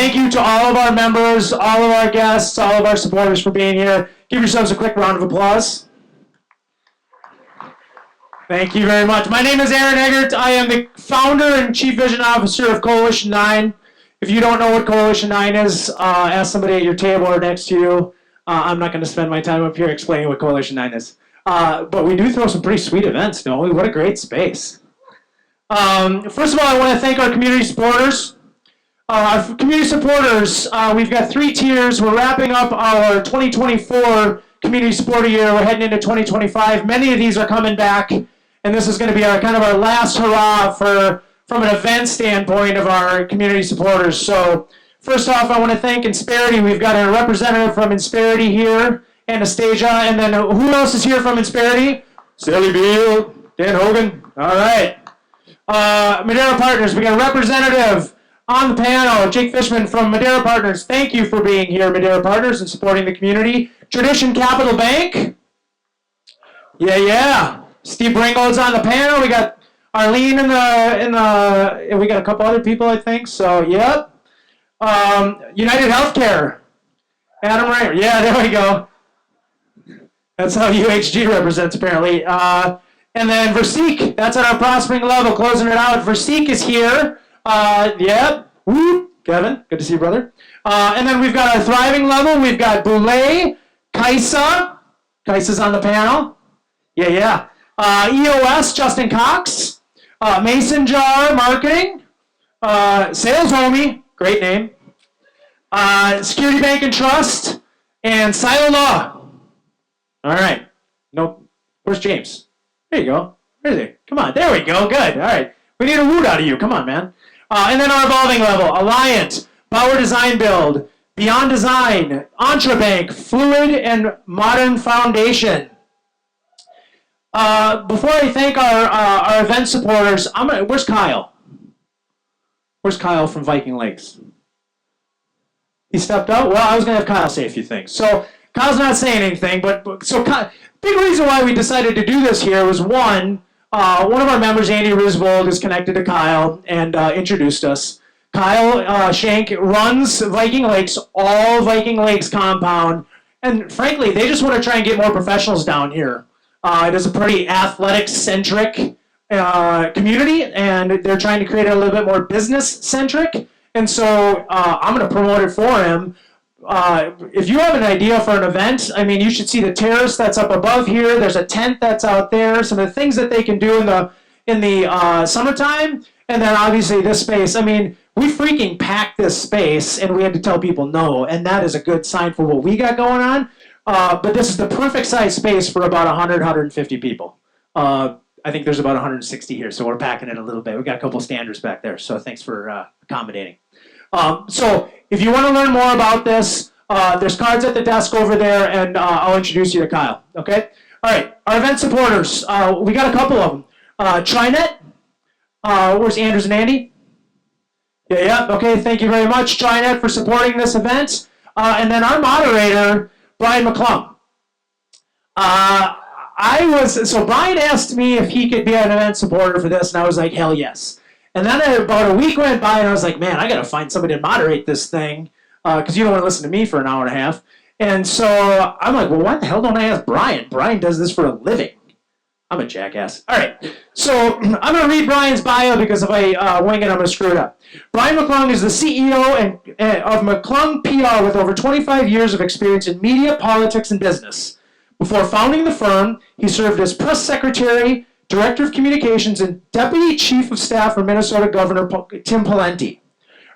thank you to all of our members, all of our guests, all of our supporters for being here. Give yourselves a quick round of applause. Thank you very much. My name is Aaron Eggert. I am the founder and chief vision officer of Coalition9. If you don't know what Coalition9 is, ask somebody at your table or next to you. I'm not going to spend my time up here explaining what Coalition9 is. But we do throw some pretty sweet events, don't we? What a great space. First of all, I want to thank our community supporters. Our community supporters, we've got 3 tiers. We're wrapping up our 2024 community supporter year. We're heading into 2025. Many of these are coming back, and this is going to be our kind of our last hurrah from an event standpoint of our community supporters. So first off, I want to thank Insperity. We've got a representative from Insperity here, Anastasia, and then who else is here from Insperity? Sally Beal, Dan Hogan. All right. Madera Partners, we got a representative on the panel, Jake Fishman from Madera Partners. Thank you for being here, Madera Partners, and supporting the community. Tradition Capital Bank. Yeah. Steve Ringgold's on the panel. We got Arlene and we got a couple other people, I think. So, yep. United Healthcare. Adam Ray. Yeah, there we go. That's how UHG represents, apparently. And then Verseek, that's at our prospering level, closing it out. Verseek is here. Yep. Woo. Kevin, good to see you, brother. And then we've got our thriving level. We've got Boulay, Kaisa. Kaisa's on the panel. Yeah. EOS, Justin Cox. Mason Jar Marketing. Sales Homie, great name. Security Bank and Trust. And Silo Law. All right. Nope. Where's James? There you go. Where is he? Come on. There we go. Good. All right. We need a woot out of you. Come on, man. And then our evolving level. Alliant, Power Design Build, Beyond Design, Entrabank, Fluid, and Modern Foundation. Before I thank our event supporters, where's Kyle? Where's Kyle from Viking Lakes? He stepped out? Well, I was going to have Kyle say a few things. So Kyle's not saying anything, but big reason why we decided to do this here was one of our members, Andy Risvold, is connected to Kyle and introduced us. Kyle Shank runs Viking Lakes, all Viking Lakes compound, and frankly, they just want to try and get more professionals down here. It is a pretty athletic-centric community, and they're trying to create it a little bit more business-centric, and so I'm going to promote it for him. If you have an idea for an event, I mean, you should see the terrace that's up above here. There's a tent that's out there. Some of the things that they can do in the summertime, and then obviously this space. I mean, we freaking packed this space, and we had to tell people no, and that is a good sign for what we got going on. But this is the perfect size space for about 100, 150 people. I think there's about 160 here, so we're packing it a little bit. We got a couple standards back there, so thanks for accommodating. So if you want to learn more about this, there's cards at the desk over there, and I'll introduce you to Kyle. Okay? All right. Our event supporters, we got a couple of them. TriNet. Where's Andrews and Andy? Yeah. Okay. Thank you very much, TriNet, for supporting this event. And then our moderator, Brian McClung. So Brian asked me if he could be an event supporter for this, and I was like, hell yes. And then about a week went by, and I was like, man, I got to find somebody to moderate this thing, because you don't want to listen to me for an hour and a half. And so I'm like, well, why the hell don't I ask Brian? Brian does this for a living. I'm a jackass. All right. So I'm going to read Brian's bio, because if I wing it, I'm going to screw it up. Brian McClung is the CEO of McClung PR with over 25 years of experience in media, politics, and business. Before founding the firm, he served as press secretary, Director of Communications, and Deputy Chief of Staff for Minnesota Governor Tim Pawlenty,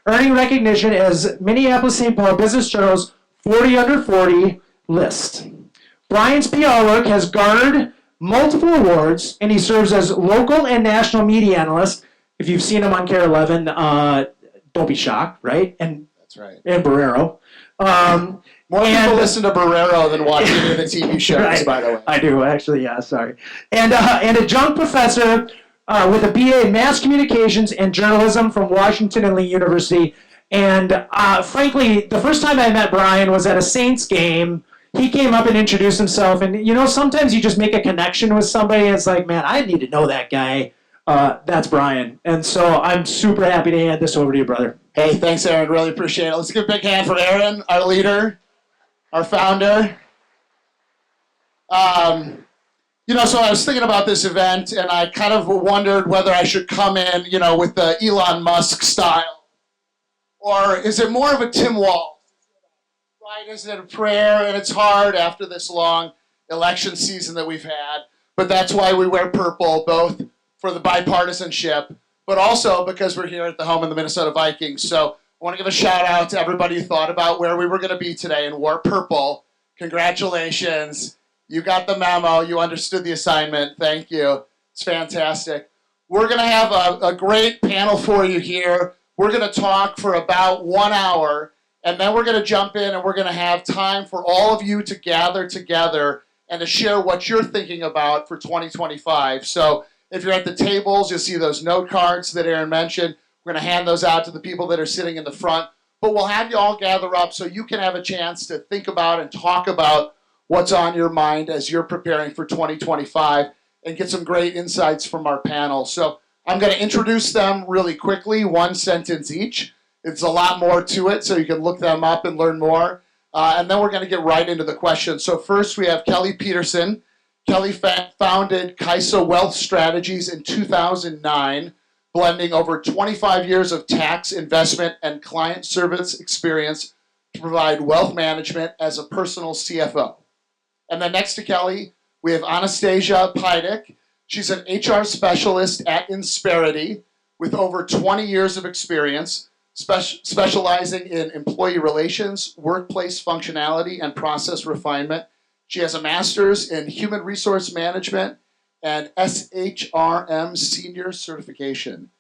earning recognition as Minneapolis-St. Paul Business Journal's 40 Under 40 list. Brian's PR work has garnered multiple awards, and he serves as local and national media analyst. If you've seen him on KARE 11, don't be shocked, right? And that's right. And Barrero. More people listen to Barrero than watch any of the TV shows, right. By the way. I do, actually, yeah, sorry. And adjunct professor with a BA in Mass Communications and Journalism from Washington and Lee University. And frankly, the first time I met Brian was at a Saints game. He came up and introduced himself. And, you know, sometimes you just make a connection with somebody, and it's like, man, I need to know that guy. That's Brian. And so I'm super happy to hand this over to you, brother. Hey, thanks, Aaron. Really appreciate it. Let's give a big hand for Aaron, our leader, our founder. So I was thinking about this event, and I kind of wondered whether I should come in, with the Elon Musk style, or is it more of a Tim Wall? Right? Is it a prayer? And it's hard after this long election season that we've had, but that's why we wear purple, both for the bipartisanship, but also because we're here at the home of the Minnesota Vikings. So I want to give a shout out to everybody who thought about where we were going to be today and wore purple. Congratulations. You got the memo. You understood the assignment. Thank you. It's fantastic. We're going to have a great panel for you here. We're going to talk for about 1 hour, and then we're going to jump in and we're going to have time for all of you to gather together and to share what you're thinking about for 2025. So if you're at the tables, you'll see those note cards that Aaron mentioned. We're going to hand those out to the people that are sitting in the front. But we'll have you all gather up so you can have a chance to think about and talk about what's on your mind as you're preparing for 2025 and get some great insights from our panel. So I'm going to introduce them really quickly, one sentence each. It's a lot more to it, so you can look them up and learn more. And then we're going to get right into the questions. So first we have Kelly Peterson. Kelly founded Kaisa Wealth Strategies in 2009, blending over 25 years of tax, investment, and client service experience to provide wealth management as a personal CFO. And then next to Kelly, we have Anastasia Pajdik. She's an HR specialist at Insperity with over 20 years of experience, specializing in employee relations, workplace functionality, and process refinement. She has a master's in human resource management and SHRM senior certification.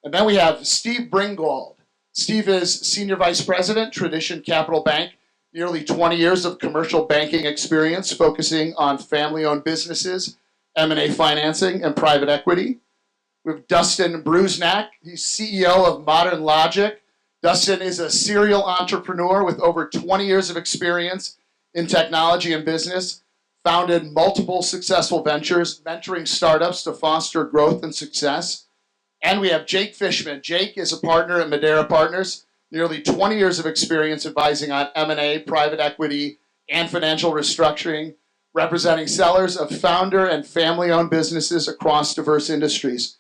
And then we have Steve Bringold. Steve is senior vice president, Tradition Capital Bank, nearly 20 years of commercial banking experience focusing on family-owned businesses, M&A financing, and private equity. We have Dustin Brusnak. He's CEO of Modern Logic. Dustin is a serial entrepreneur with over 20 years of experience in technology and business, founded multiple successful ventures, mentoring startups to foster growth and success. And we have Jake Fishman. Jake is a partner at Madeira Partners, nearly 20 years of experience advising on M&A, private equity, and financial restructuring, representing sellers of founder and family-owned businesses across diverse industries.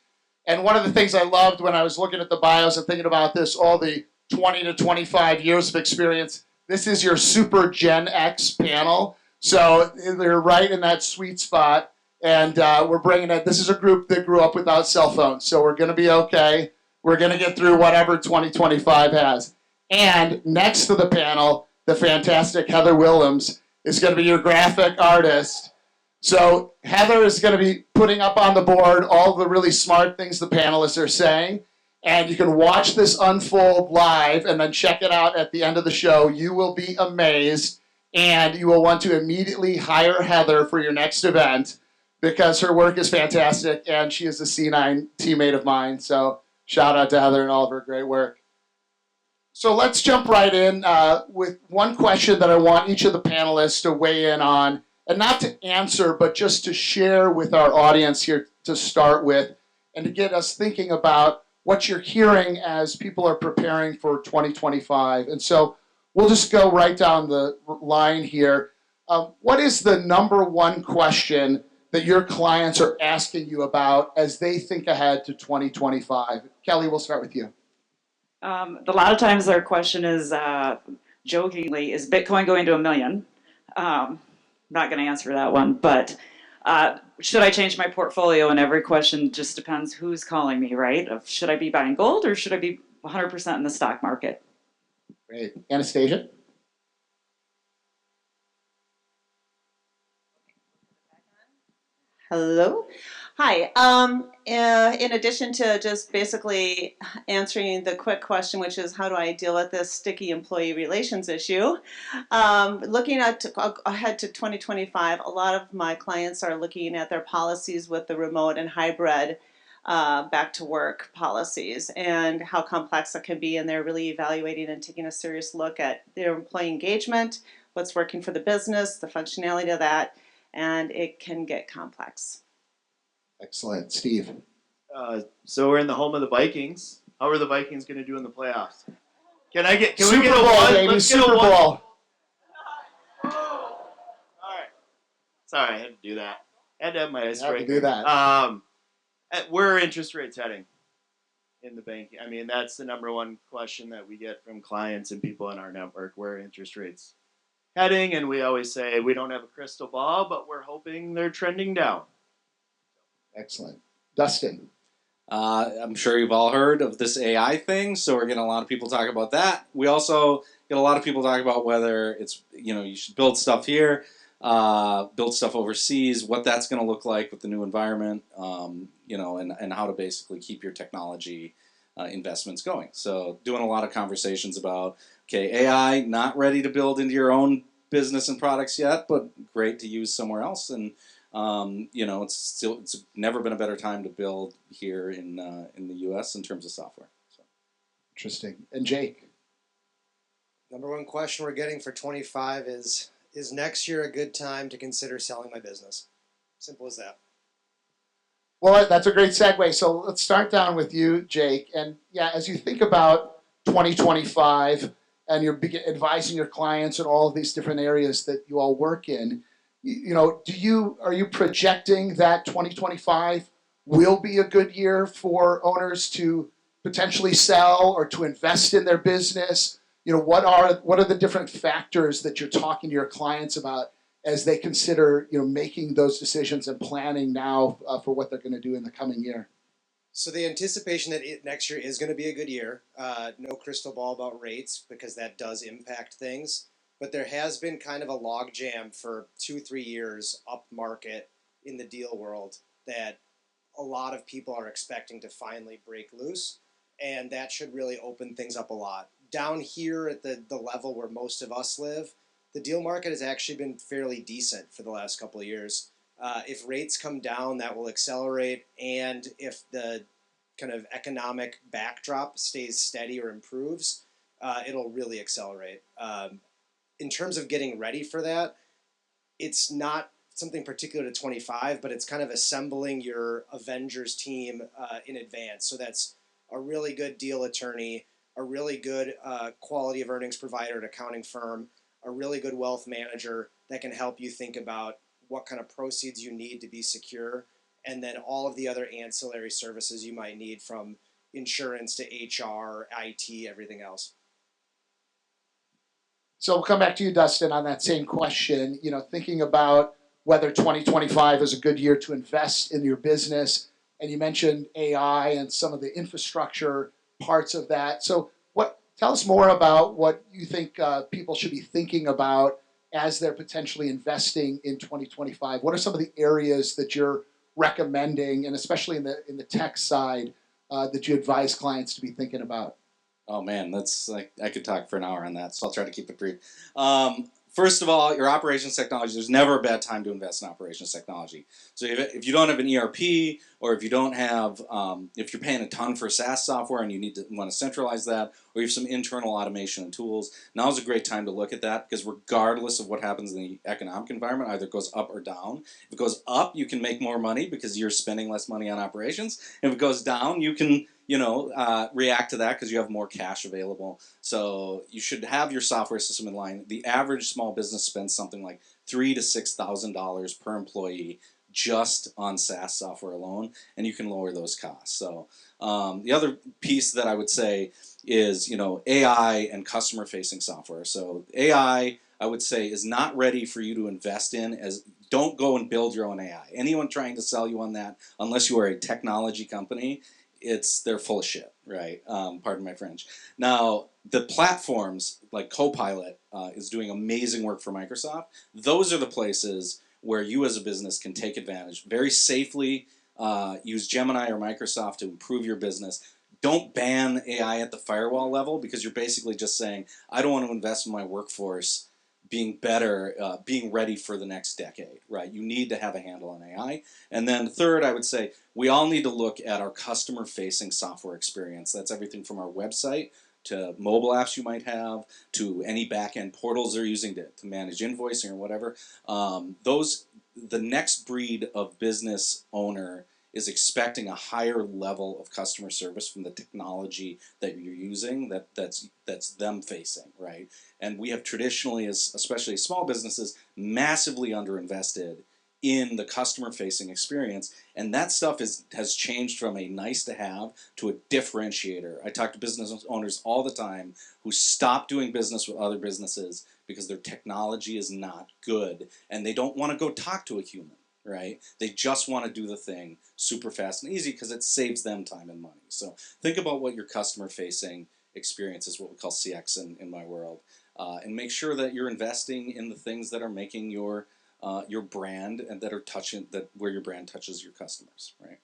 And one of the things I loved when I was looking at the bios and thinking about this, all the 20 to 25 years of experience, this is your super Gen X panel. So they're right in that sweet spot. And we're bringing it. This is a group that grew up without cell phones. So we're going to be okay. We're going to get through whatever 2025 has. And next to the panel, the fantastic Heather Willems is going to be your graphic artist. So Heather is going to be putting up on the board all the really smart things the panelists are saying. And you can watch this unfold live and then check it out at the end of the show. You will be amazed. And you will want to immediately hire Heather for your next event because her work is fantastic. And she is a C9 teammate of mine. So shout out to Heather and all of her great work. So let's jump right in with one question that I want each of the panelists to weigh in on, and not to answer, but just to share with our audience here to start with, and to get us thinking about what you're hearing as people are preparing for 2025. And so we'll just go right down the line here. What is the number one question that your clients are asking you about as they think ahead to 2025? Kelly, we'll start with you. A lot of times their question is, jokingly, is Bitcoin going to $1 million? Not going to answer that one, but should I change my portfolio? And every question just depends who's calling me, right? Of should I be buying gold or should I be 100% in the stock market? Great. Anastasia? Hello. Hi. In addition to just basically answering the quick question, which is how do I deal with this sticky employee relations issue, looking at ahead to 2025, a lot of my clients are looking at their policies with the remote and hybrid back to work policies and how complex it can be, and they're really evaluating and taking a serious look at their employee engagement, what's working for the business, the functionality of that, and it can get complex. Excellent. Steve? So we're in the home of the Vikings. How are the Vikings going to do in the playoffs? Can we get Super a Bowl, one? baby, Let's get a Super one. Bowl. All right. Sorry, I had to do that. I had to have my icebreaker. do that. Where are interest rates heading in the banking? I mean, that's the number one question that we get from clients and people in our network. Where are interest rates heading? And we always say we don't have a crystal ball, but we're hoping they're trending down. Excellent. Dustin. I'm sure you've all heard of this AI thing, so we're getting a lot of people talk about that. We also get a lot of people talk about whether it's, you should build stuff here, build stuff overseas, what that's going to look like with the new environment, and how to basically keep your technology investments going. So doing a lot of conversations about, okay, AI, not ready to build into your own business and products yet, but great to use somewhere else. And it's never been a better time to build here in the U.S. in terms of software. So. Interesting. And Jake. Number one question we're getting for 25 is next year a good time to consider selling my business? Simple as that. Well, that's a great segue. So let's start down with you, Jake. And yeah, as you think about 2025 and you're advising your clients in all of these different areas that you all work in, are you projecting that 2025 will be a good year for owners to potentially sell or to invest in their business? What are the different factors that you're talking to your clients about as they consider making those decisions and planning now for what they're going to do in the coming year? So the anticipation that next year is going to be a good year. No crystal ball about rates because that does impact things. But there has been kind of a logjam for 2-3 years up market in the deal world that a lot of people are expecting to finally break loose. And that should really open things up a lot. Down here at the level where most of us live, the deal market has actually been fairly decent for the last couple of years. If rates come down, that will accelerate. And if the kind of economic backdrop stays steady or improves, it'll really accelerate. In terms of getting ready for that, it's not something particular to 25, but it's kind of assembling your Avengers team in advance. So that's a really good deal attorney, a really good quality of earnings provider and accounting firm, a really good wealth manager that can help you think about what kind of proceeds you need to be secure, and then all of the other ancillary services you might need from insurance to HR, IT, everything else. So we'll come back to you, Dustin, on that same question. Thinking about whether 2025 is a good year to invest in your business, and you mentioned AI and some of the infrastructure parts of that. So tell us more about what you think people should be thinking about as they're potentially investing in 2025. What are some of the areas that you're recommending, and especially in the tech side, that you advise clients to be thinking about? Oh man, that's like I could talk for an hour on that, so I'll try to keep it brief. First of all, your operations technology, there's never a bad time to invest in operations technology. So if you don't have an ERP, or if you don't have, if you're paying a ton for SaaS software and you want to centralize that, or you have some internal automation and tools, now's a great time to look at that, because regardless of what happens in the economic environment, either it goes up or down. If it goes up, you can make more money because you're spending less money on operations. If it goes down, you can react to that because you have more cash available. So you should have your software system in line. The average small business spends something like $3,000 to $6,000 per employee just on SaaS software alone, and you can lower those costs. So the other piece that I would say is AI and customer-facing software. So AI, I would say, is not ready for you to invest in. Don't go and build your own AI. Anyone trying to sell you on that, unless you are a technology company, they're full of shit, right? Pardon my French. Now, the platforms like Copilot is doing amazing work for Microsoft. Those are the places where you as a business can take advantage very safely. Use Gemini or Microsoft to improve your business. Don't ban AI at the firewall level, because you're basically just saying, I don't want to invest in my workforce being better, being ready for the next decade, right? You need to have a handle on AI. And then third, I would say, we all need to look at our customer-facing software experience. That's everything from our website to mobile apps you might have, to any back-end portals they're using to manage invoicing or whatever. The next breed of business owner is expecting a higher level of customer service from the technology that you're using that's them facing, right? And we have traditionally, especially small businesses, massively underinvested in the customer facing experience, and that stuff has changed from a nice to have to a differentiator. I talk to business owners all the time who stop doing business with other businesses because their technology is not good and they don't want to go talk to a human, right? They just want to do the thing super fast and easy because it saves them time and money. So think about what your customer facing experience is, what we call CX in my world, and make sure that you're investing in the things that are making your brand and that are where your brand touches your customers, right?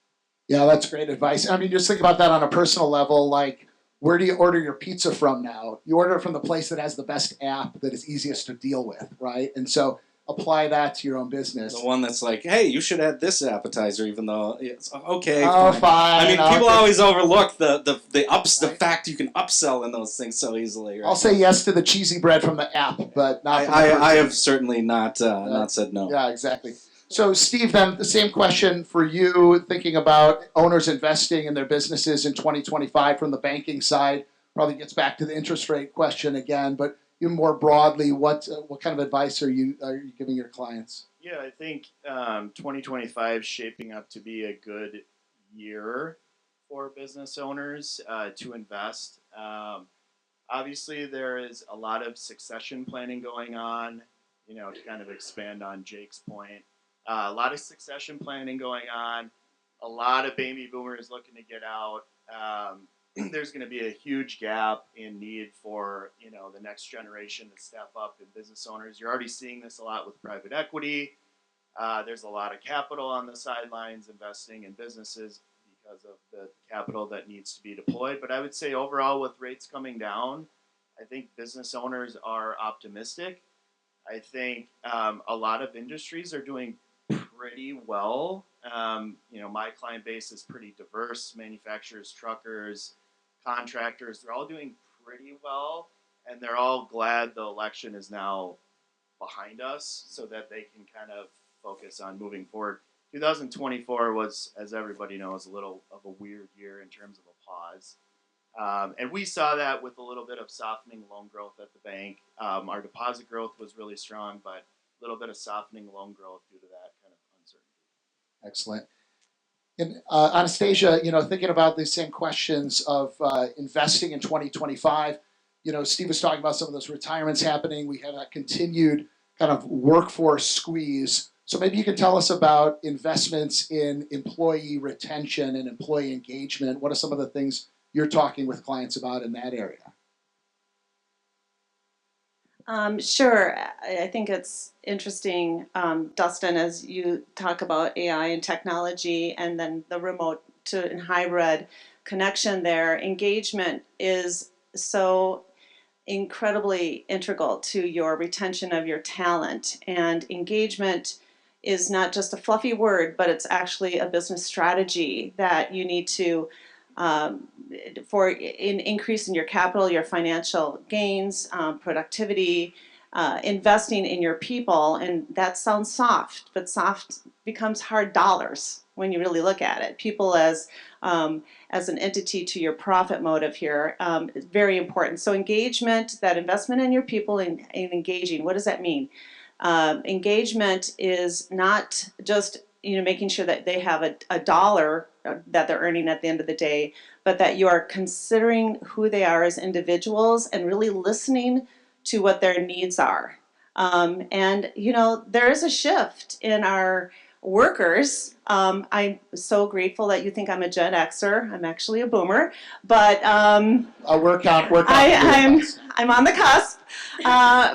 Yeah, that's great advice. I mean, just think about that on a personal level. Like, where do you order your pizza from now? You order it from the place that has the best app that is easiest to deal with, right? And so apply that to your own business. The one that's like, hey, you should add this appetizer, even though it's okay. Oh, fine. I mean, people always overlook the Right. fact you can upsell in those things so easily. Right? I'll say yes to the cheesy bread from the app, but not. I have certainly not said no. Yeah, exactly. So, Steve, then the same question for you, thinking about owners investing in their businesses in 2025 from the banking side, probably gets back to the interest rate question again, but even more broadly, what kind of advice are you giving your clients? Yeah, I think 2025 is shaping up to be a good year for business owners to invest. Obviously, there is a lot of succession planning going on, to kind of expand on Jake's point. A lot of succession planning going on, a lot of baby boomers looking to get out. There's going to be a huge gap in need for, the next generation to step up in business owners. You're already seeing this a lot with private equity. There's a lot of capital on the sidelines investing in businesses because of the capital that needs to be deployed. But I would say overall, with rates coming down, I think business owners are optimistic. I think a lot of industries are doing pretty well. My client base is pretty diverse. Manufacturers, truckers, contractors, they're all doing pretty well. And they're all glad the election is now behind us so that they can kind of focus on moving forward. 2024 was, as everybody knows, a little of a weird year in terms of a pause. And we saw that with a little bit of softening loan growth at the bank. Our deposit growth was really strong, but a little bit of softening loan growth due to that kind of uncertainty. Excellent. And Anastasia, thinking about the same questions of investing in 2025, Steve was talking about some of those retirements happening. We have that continued kind of workforce squeeze. So maybe you can tell us about investments in employee retention and employee engagement. What are some of the things you're talking with clients about in that area? Sure. I think it's interesting, Dustin, as you talk about AI and technology and then the remote to and hybrid connection there. Engagement is so incredibly integral to your retention of your talent. And engagement is not just a fluffy word, but it's actually a business strategy that you need to for increasing your capital, your financial gains, productivity, investing in your people. And that sounds soft, but soft becomes hard dollars when you really look at it. People as an entity to your profit motive here is very important. So engagement, that investment in your people and engaging, what does that mean? Engagement is not just making sure that they have a dollar that they're earning at the end of the day, but that you are considering who they are as individuals and really listening to what their needs are. And there is a shift in our workers. I'm so grateful that you think I'm a Gen Xer. I'm actually a boomer, but I'm on the cusp.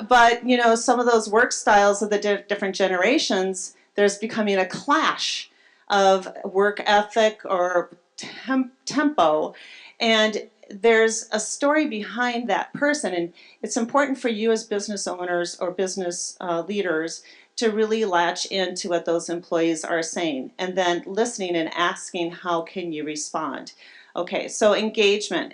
But some of those work styles of the different generations, there's becoming a clash of work ethic or tempo, and there's a story behind that person. And it's important for you as business owners or business leaders to really latch into what those employees are saying and then listening and asking, how can you respond? Okay, so engagement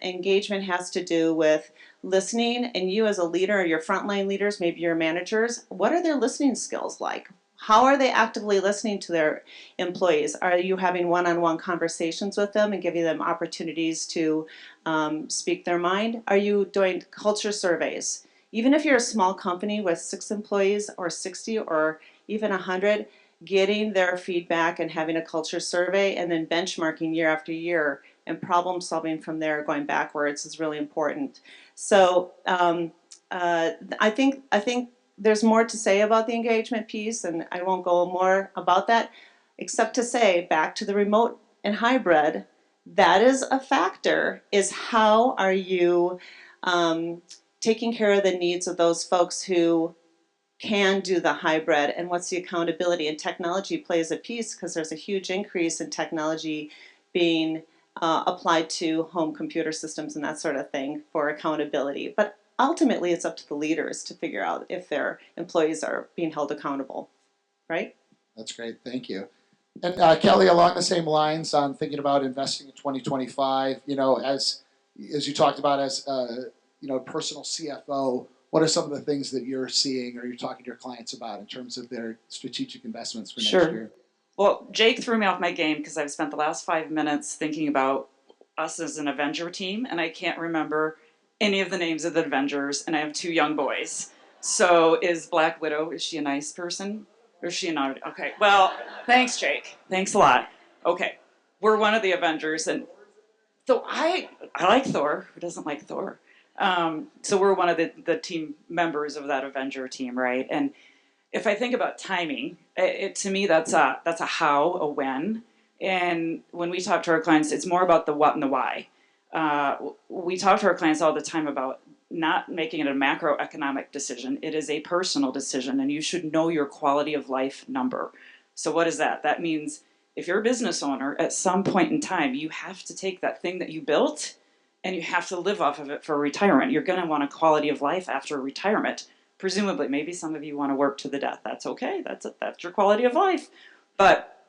has to do with listening, and you as a leader, your frontline leaders, maybe your managers, what are their listening skills like? how are they actively listening to their employees? Are you having one-on-one conversations with them and giving them opportunities to speak their mind? Are you doing culture surveys? Even if you're a small company with 6 employees or 60 or even 100, getting their feedback and having a culture survey and then benchmarking year after year and problem solving from there going backwards is really important. So I think there's more to say about the engagement piece, and I won't go more about that, except to say, back to the remote and hybrid, that is a factor, is how are you taking care of the needs of those folks who can do the hybrid, and what's the accountability? And technology plays a piece because there's a huge increase in technology being applied to home computer systems and that sort of thing for accountability. But ultimately, it's up to the leaders to figure out if their employees are being held accountable, right? That's great. Thank you. And Kelly, along the same lines on thinking about investing in 2025, as you talked about as personal CFO, what are some of the things that you're seeing or you're talking to your clients about in terms of their strategic investments for next year? Well, Jake threw me off my game because I've spent the last 5 minutes thinking about us as an Avenger team, and I can't remember any of the names of the Avengers, and I have 2 young boys. So is Black Widow, is she a nice person? Or is she not? Okay, well, thanks, Jake. Thanks a lot. Okay, we're one of the Avengers, and so I like Thor. Who doesn't like Thor? So we're one of the team members of that Avenger team, right? And if I think about timing, to me that's a how, a when. And when we talk to our clients, it's more about the what and the why. We talk to our clients all the time about not making it a macroeconomic decision. It is a personal decision, and you should know your quality of life number. So what is that? That means if you're a business owner, at some point in time, you have to take that thing that you built and you have to live off of it for retirement. You're going to want a quality of life after retirement. Presumably, maybe some of you want to work to the death. That's okay. That's your quality of life. But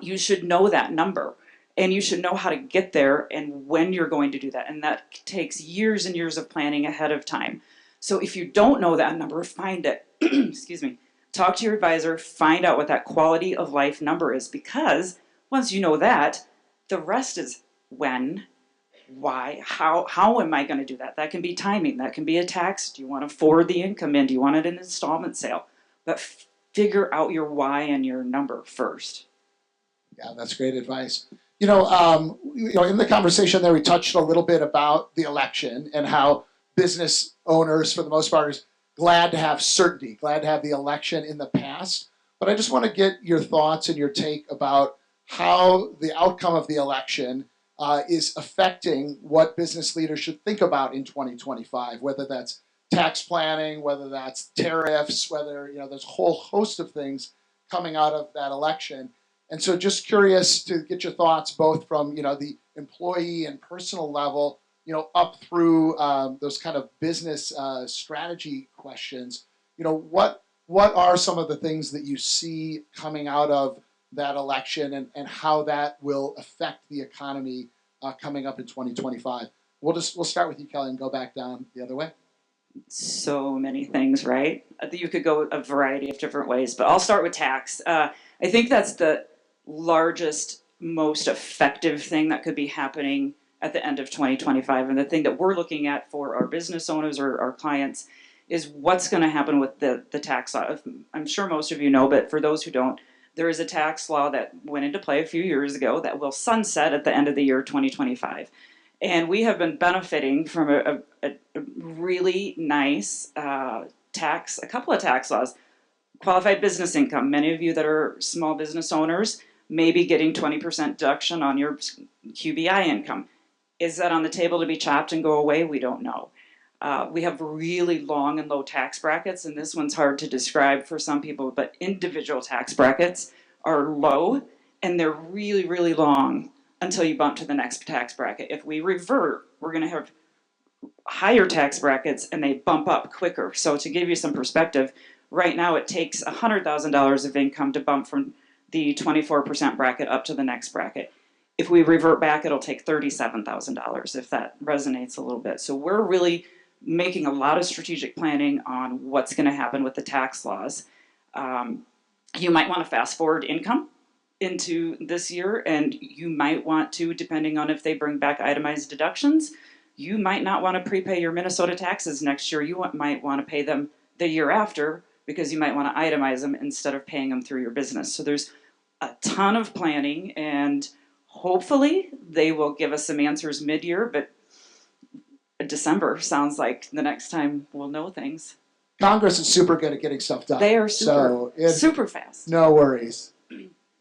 you should know that number, and you should know how to get there and when you're going to do that. And that takes years and years of planning ahead of time. So if you don't know that number, find it. Excuse me. Talk to your advisor. Find out what that quality of life number is, because once you know that, the rest is when, why, how am I going to do that? That can be timing. That can be a tax. Do you want to forward the income in? Do you want it in an installment sale? But figure out your why and your number first. Yeah, that's great advice. In the conversation there, we touched a little bit about the election and how business owners, for the most part, is glad to have certainty, glad to have the election in the past. But I just want to get your thoughts and your take about how the outcome of the election is affecting what business leaders should think about in 2025, whether that's tax planning, whether that's tariffs, whether, there's a whole host of things coming out of that election. And so just curious to get your thoughts both from, the employee and personal level, up through those kind of business strategy questions. What are some of the things that you see coming out of that election and how that will affect the economy coming up in 2025? We'll start with you, Kelly, and go back down the other way. So many things, right? You could go a variety of different ways, but I'll start with tax. I think that's the largest, most effective thing that could be happening at the end of 2025. And the thing that we're looking at for our business owners or our clients is what's going to happen with the tax law. I'm sure most of you know, but for those who don't, there is a tax law that went into play a few years ago that will sunset at the end of the year 2025. And we have been benefiting from a really nice a couple of tax laws. Qualified business income. Many of you that are small business owners may be getting 20% deduction on your QBI income. Is that on the table to be chopped and go away? We don't know. We have really long and low tax brackets, and this one's hard to describe for some people, but individual tax brackets are low, and they're really, really long until you bump to the next tax bracket. If we revert, we're going to have higher tax brackets, and they bump up quicker. So to give you some perspective, right now it takes $100,000 of income to bump from the 24% bracket up to the next bracket. If we revert back, it'll take $37,000, if that resonates a little bit. So we're really making a lot of strategic planning on what's going to happen with the tax laws. You might want to fast forward income into this year, and you might want to, depending on if they bring back itemized deductions, you might not want to prepay your Minnesota taxes next year. You might want to pay them the year after because you might want to itemize them instead of paying them through your business. So there's a ton of planning, and hopefully they will give us some answers mid-year, but December sounds like the next time we'll know things. Congress is super good at getting stuff done. They are super fast. No worries.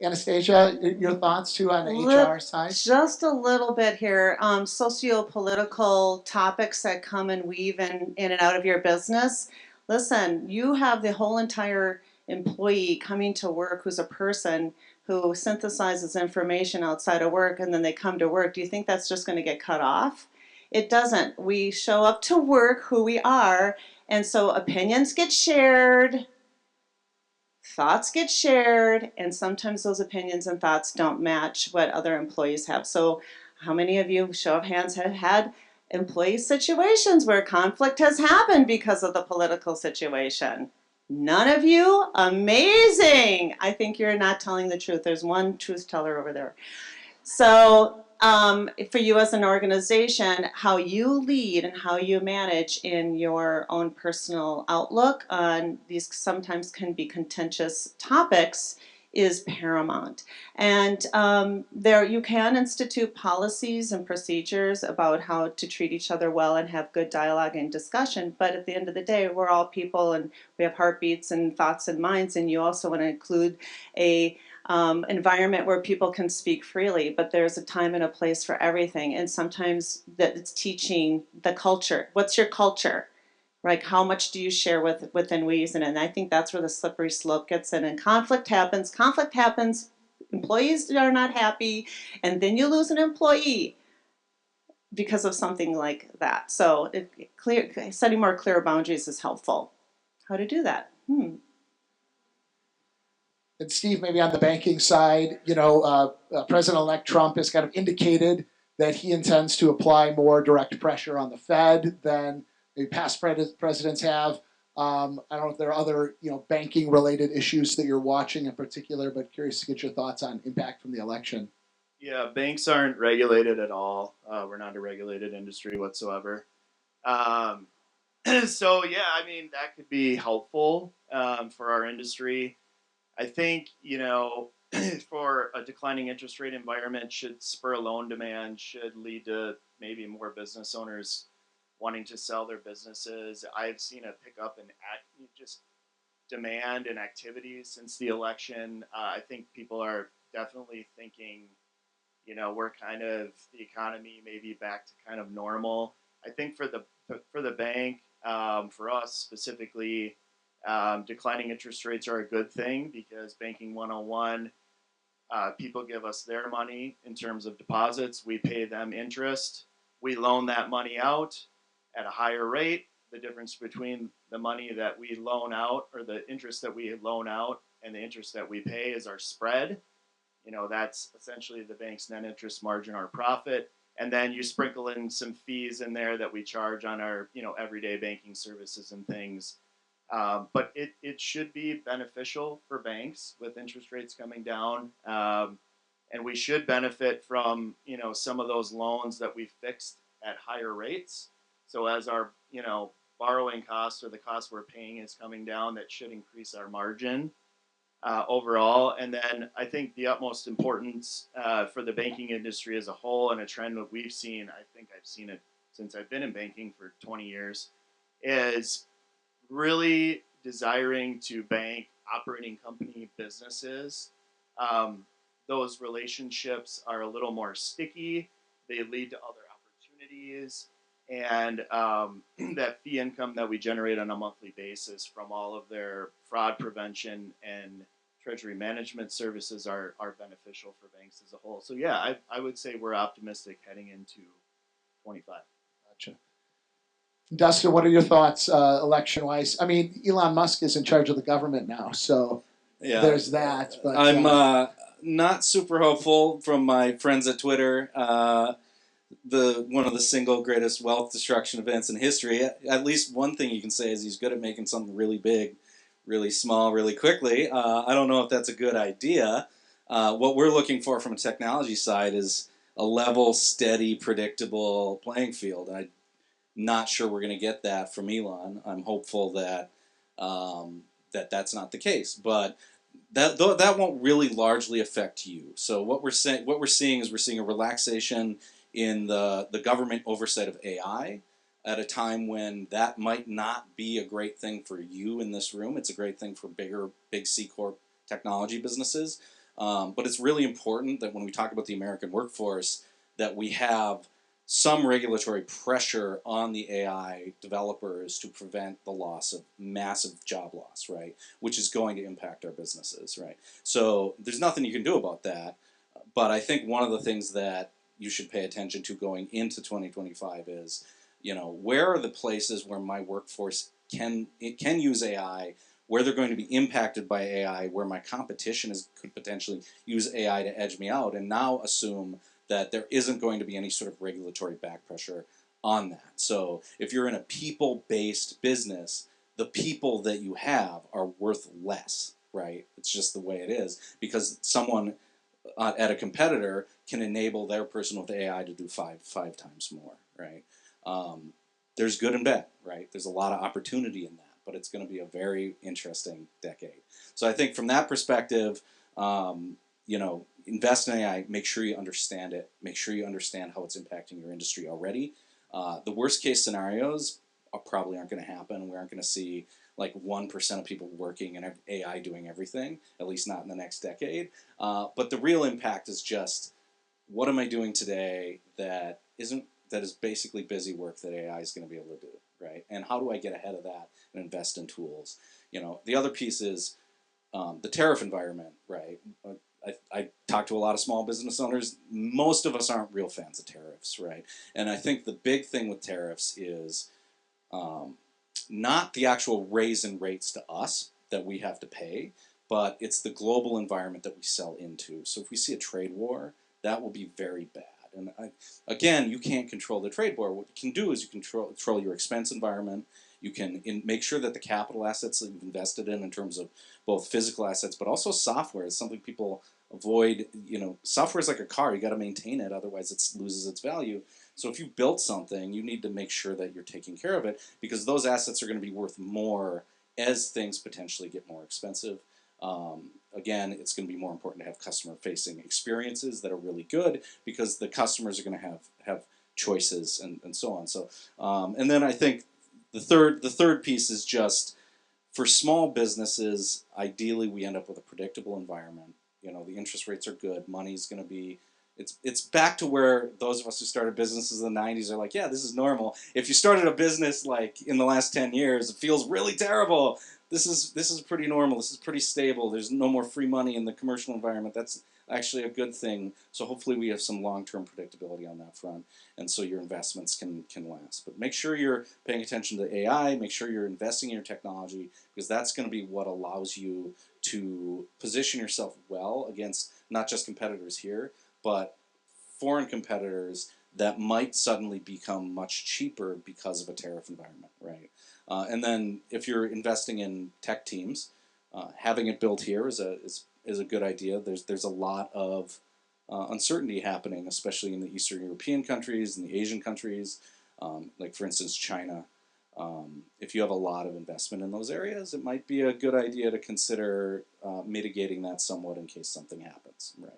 Anastasia, your thoughts too on the HR side? Just a little bit here. Socio-political topics that come and weave in and out of your business. Listen, you have the whole entire employee coming to work who's a person who synthesizes information outside of work, and then they come to work. Do you think that's just going to get cut off? It doesn't. We show up to work who we are, and so opinions get shared, thoughts get shared, and sometimes those opinions and thoughts don't match what other employees have. So how many of you, show of hands, have had employee situations where conflict has happened because of the political situation? None of you? Amazing! I think you're not telling the truth. There's one truth teller over there. So for you as an organization, how you lead and how you manage in your own personal outlook on these sometimes can be contentious topics is paramount. And there you can institute policies and procedures about how to treat each other well and have good dialogue and discussion. But at the end of the day, we're all people and we have heartbeats and thoughts and minds, and you also want to include a environment where people can speak freely, but there's a time and a place for everything. And sometimes that it's teaching the culture. What's your culture? Like, how much do you share within reason? And I think that's where the slippery slope gets in. And conflict happens. Employees are not happy, and then you lose an employee because of something like that. So setting more clear boundaries is helpful. How to do that? And Steve, maybe on the banking side, President-elect Trump has kind of indicated that he intends to apply more direct pressure on the Fed than maybe past presidents have. I don't know if there are other, banking-related issues that you're watching in particular, but curious to get your thoughts on impact from the election. Yeah, banks aren't regulated at all. We're not a regulated industry whatsoever. So yeah, I mean, that could be helpful for our industry. I think, for a declining interest rate environment should spur loan demand, should lead to maybe more business owners wanting to sell their businesses. I've seen a pickup in just demand and activity since the election. I think people are definitely thinking, we're kind of the economy maybe back to kind of normal. I think for the bank, for us specifically, declining interest rates are a good thing because banking 101, people give us their money in terms of deposits. We pay them interest. We loan that money out at a higher rate. The difference between the money that we loan out or the interest that we loan out and the interest that we pay is our spread. That's essentially the bank's net interest margin, our profit. And then you sprinkle in some fees in there that we charge on our, everyday banking services and things. But it should be beneficial for banks with interest rates coming down. And we should benefit from, some of those loans that we fixed at higher rates. So as our, borrowing costs or the cost we're paying is coming down, that should increase our margin overall. And then I think the utmost importance for the banking industry as a whole, and a trend that we've seen, I think I've seen it since I've been in banking for 20 years, is really desiring to bank operating company businesses. Those relationships are a little more sticky. They lead to other opportunities. And that fee income that we generate on a monthly basis from all of their fraud prevention and treasury management services are beneficial for banks as a whole. So yeah, I would say we're optimistic heading into 25. Gotcha. Dustin, what are your thoughts election-wise? I mean, Elon Musk is in charge of the government now, so there's that. But I'm not super hopeful from my friends at Twitter. One of the single greatest wealth destruction events in history. At least one thing you can say is he's good at making something really big really small really quickly. I don't know if that's a good idea. What we're looking for from a technology side is a level, steady, predictable playing field. And I'm not sure we're going to get that from Elon. I'm hopeful that that's not the case, but that won't really largely affect you. So what we're seeing is we're seeing a relaxation in the government oversight of AI at a time when that might not be a great thing for you in this room. It's a great thing for big C Corp technology businesses. But it's really important that when we talk about the American workforce, that we have some regulatory pressure on the AI developers to prevent the loss of massive job loss, right? Which is going to impact our businesses, right? So there's nothing you can do about that. But I think one of the things that you should pay attention to going into 2025 is, where are the places where my workforce can use AI, where they're going to be impacted by AI, where my competition could potentially use AI to edge me out, and now assume that there isn't going to be any sort of regulatory back pressure on that. So if you're in a people-based business, the people that you have are worth less, right? It's just the way it is, because someone at a competitor can enable their person with AI to do five times more, right? There's good and bad, right? There's a lot of opportunity in that, but it's going to be a very interesting decade. So I think from that perspective, invest in AI, make sure you understand it, make sure you understand how it's impacting your industry already. The worst case scenarios probably aren't going to happen. We aren't going to see like 1% of people working and AI doing everything, at least not in the next decade. But the real impact is just, what am I doing today that is basically busy work that AI is going to be able to do, right? And how do I get ahead of that and invest in tools? The other piece is the tariff environment, right? I talk to a lot of small business owners. Most of us aren't real fans of tariffs, right? And I think the big thing with tariffs is not the actual raise in rates to us that we have to pay, but it's the global environment that we sell into. So if we see a trade war, that will be very bad. And again, you can't control the trade war. What you can do is you control your expense environment. You can make sure that the capital assets that you've invested in terms of both physical assets, but also software is something people avoid. Software is like a car. You got to maintain it, otherwise it loses its value. So if you built something, you need to make sure that you're taking care of it, because those assets are going to be worth more as things potentially get more expensive. Again, it's going to be more important to have customer-facing experiences that are really good, because the customers are going to have choices and so on. So, and then I think the third piece is just, for small businesses, ideally we end up with a predictable environment. The interest rates are good. Money's going to be, it's back to where those of us who started businesses in the 90s are like, yeah, this is normal. If you started a business like in the last 10 years, it feels really terrible. This is pretty normal. This is pretty stable. There's no more free money in the commercial environment. That's actually a good thing. So hopefully we have some long-term predictability on that front, and so your investments can last. But make sure you're paying attention to AI. Make sure you're investing in your technology, because that's going to be what allows you to position yourself well against not just competitors here, but foreign competitors that might suddenly become much cheaper because of a tariff environment, right? And then if you're investing in tech teams, having it built here is a good idea. There's a lot of uncertainty happening, especially in the Eastern European countries and the Asian countries, like for instance China. If you have a lot of investment in those areas, it might be a good idea to consider mitigating that somewhat in case something happens, right?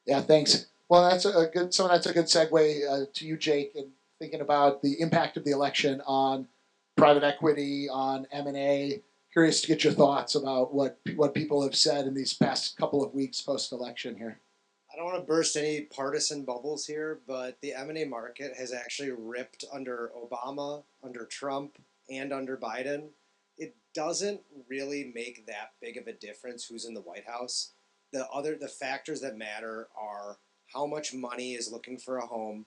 Yeah, thanks. Well, that's a good segue to you, Jake, and thinking about the impact of the election on private equity, on M&A. Curious to get your thoughts about what people have said in these past couple of weeks post-election here. I don't want to burst any partisan bubbles here, but the M&A market has actually ripped under Obama, under Trump, and under Biden. It doesn't really make that big of a difference who's in the White House. The factors that matter are how much money is looking for a home,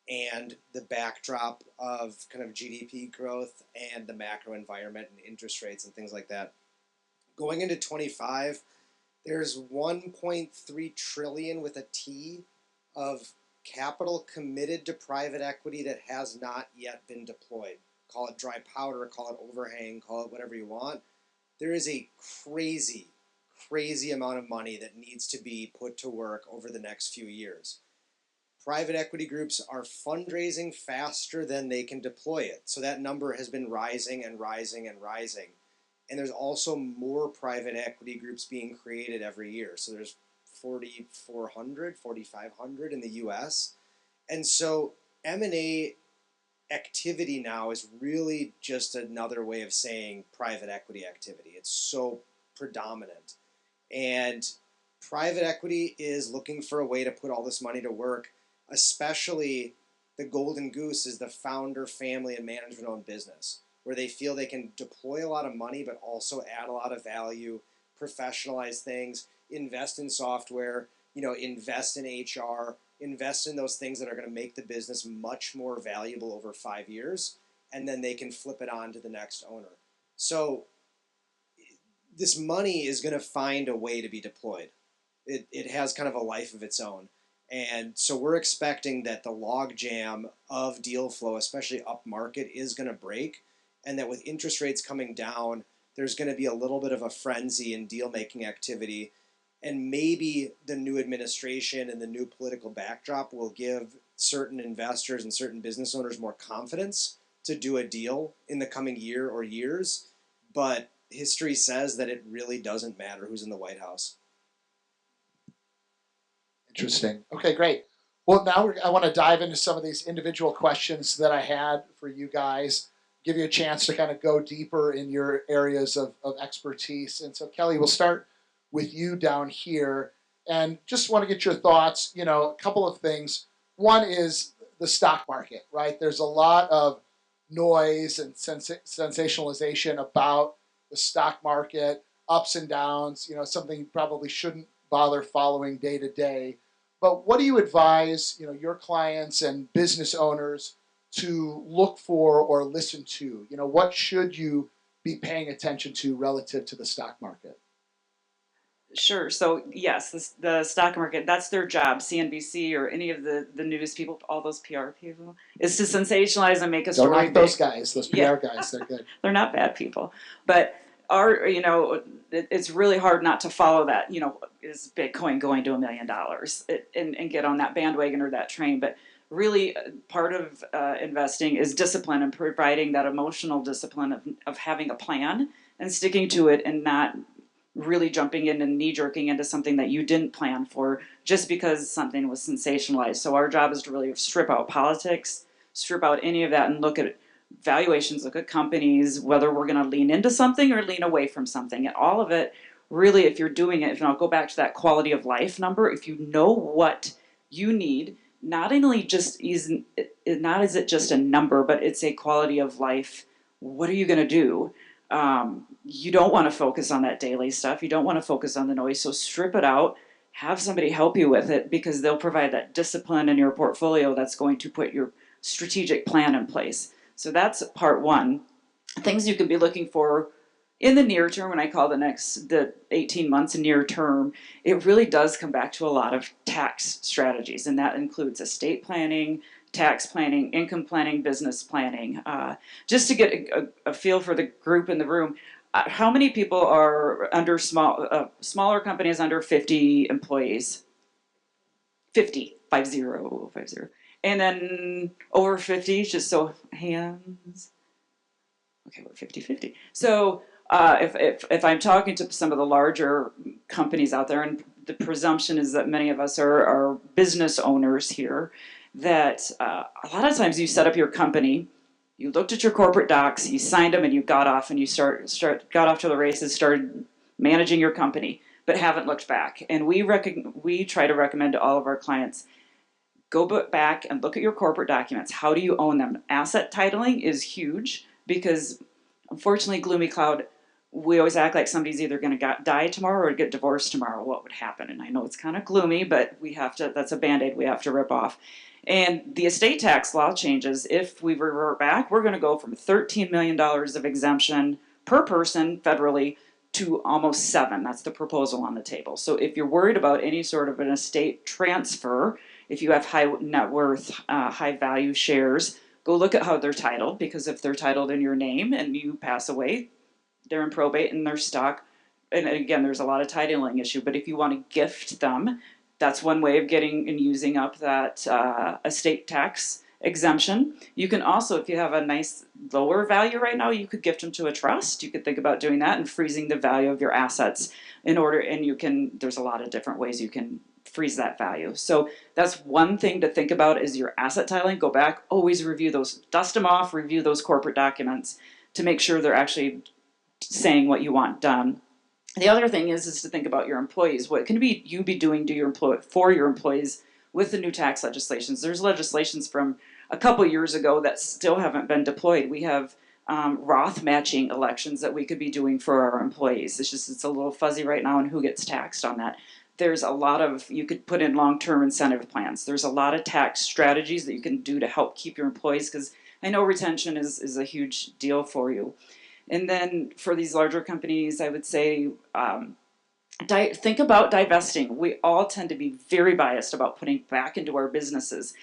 and the backdrop of kind of GDP growth and the macro environment and interest rates and things like that. Going into 25, there's 1.3 trillion with a T of capital committed to private equity that has not yet been deployed. Call it dry powder, call it overhang, call it whatever you want. there is a crazy amount of money that needs to be put to work over the next few years. Private equity groups are fundraising faster than they can deploy it. So that number has been rising and rising and rising. And there's also more private equity groups being created every year. So there's 4,400, 4,500 in the US. And so M&A activity now is really just another way of saying private equity activity. It's so predominant. And private equity is looking for a way to put all this money to work. Especially the golden goose is the founder, family, and management-owned business, where they feel they can deploy a lot of money but also add a lot of value, professionalize things, invest in software, invest in HR, invest in those things that are going to make the business much more valuable over 5 years, and then they can flip it on to the next owner. So this money is going to find a way to be deployed. It has kind of a life of its own. And so we're expecting that the log jam of deal flow, especially up market, is going to break, and that with interest rates coming down, there's going to be a little bit of a frenzy in deal-making activity, and maybe the new administration and the new political backdrop will give certain investors and certain business owners more confidence to do a deal in the coming year or years, but history says that it really doesn't matter who's in the White House. Interesting. Okay, great. Well, now I want to dive into some of these individual questions that I had for you guys, give you a chance to kind of go deeper in your areas of expertise. And so, Kelly, we'll start with you down here. And just want to get your thoughts, a couple of things. One is the stock market, right? There's a lot of noise and sensationalization about the stock market, ups and downs, something you probably shouldn't bother following day to day. But what do you advise, your clients and business owners to look for or listen to? What should you be paying attention to relative to the stock market? Sure. So yes, the stock market, that's their job, CNBC or any of the news people, all those PR people, is to sensationalize and make a story. Don't like those guys, those PR guys, they're good. They're not bad people. But it's really hard not to follow that, is Bitcoin going to $1 million and get on that bandwagon or that train. But really part of investing is discipline and providing that emotional discipline of having a plan and sticking to it and not really jumping in and knee-jerking into something that you didn't plan for just because something was sensationalized. So our job is to really strip out politics, strip out any of that, and look at valuations, look at companies, whether we're going to lean into something or lean away from something. And all of it, really, if you're doing it, and I'll go back to that quality of life number, if you know what you need, not only just not is it just a number, but it's a quality of life. What are you going to do? You don't want to focus on that daily stuff. You don't want to focus on the noise. So strip it out. Have somebody help you with it because they'll provide that discipline in your portfolio that's going to put your strategic plan in place. So that's part one. Things you can be looking for in the near term, when I call the 18 months near term, it really does come back to a lot of tax strategies, and that includes estate planning, tax planning, income planning, business planning. Just to get a feel for the group in the room, how many people are under smaller companies under 50 employees? 50, 50. And then over 50, just so hands. Okay, we're 50-50. So if I'm talking to some of the larger companies out there, and the presumption is that many of us are business owners here, that a lot of times you set up your company, you looked at your corporate docs, you signed them, and you got off, and you got off to the races, started managing your company, but haven't looked back. And we try to recommend to all of our clients, go back and look at your corporate documents. How do you own them? Asset titling is huge because, unfortunately, Gloomy Cloud, we always act like somebody's either going to die tomorrow or get divorced tomorrow. What would happen? And I know it's kind of gloomy, but we have to. That's a Band-Aid we have to rip off. And the estate tax law changes. If we revert back, we're going to go from $13 million of exemption per person federally to almost $7 million. That's the proposal on the table. So if you're worried about any sort of an estate transfer, if you have high net worth, high value shares, go look at how they're titled, because if they're titled in your name and you pass away, they're in probate and they're stuck. And again, there's a lot of titling issue, but if you want to gift them, that's one way of getting and using up that estate tax exemption. You can also, if you have a nice lower value right now, you could gift them to a trust. You could think about doing that and freezing the value of your assets in order, and you can, there's a lot of different ways you can freeze that value. So that's one thing to think about is your asset titling. Go back, always review those, dust them off, review those corporate documents to make sure they're actually saying what you want done. The other thing is to think about your employees. What can you be doing to for your employees with the new tax legislations? There's legislations from a couple years ago that still haven't been deployed. We have Roth matching elections that we could be doing for our employees. It's a little fuzzy right now on who gets taxed on that. There's a lot of, you could put in long-term incentive plans. There's a lot of tax strategies that you can do to help keep your employees, because I know retention is a huge deal for you. And then for these larger companies, I would say think about divesting. We all tend to be very biased about putting back into our businesses.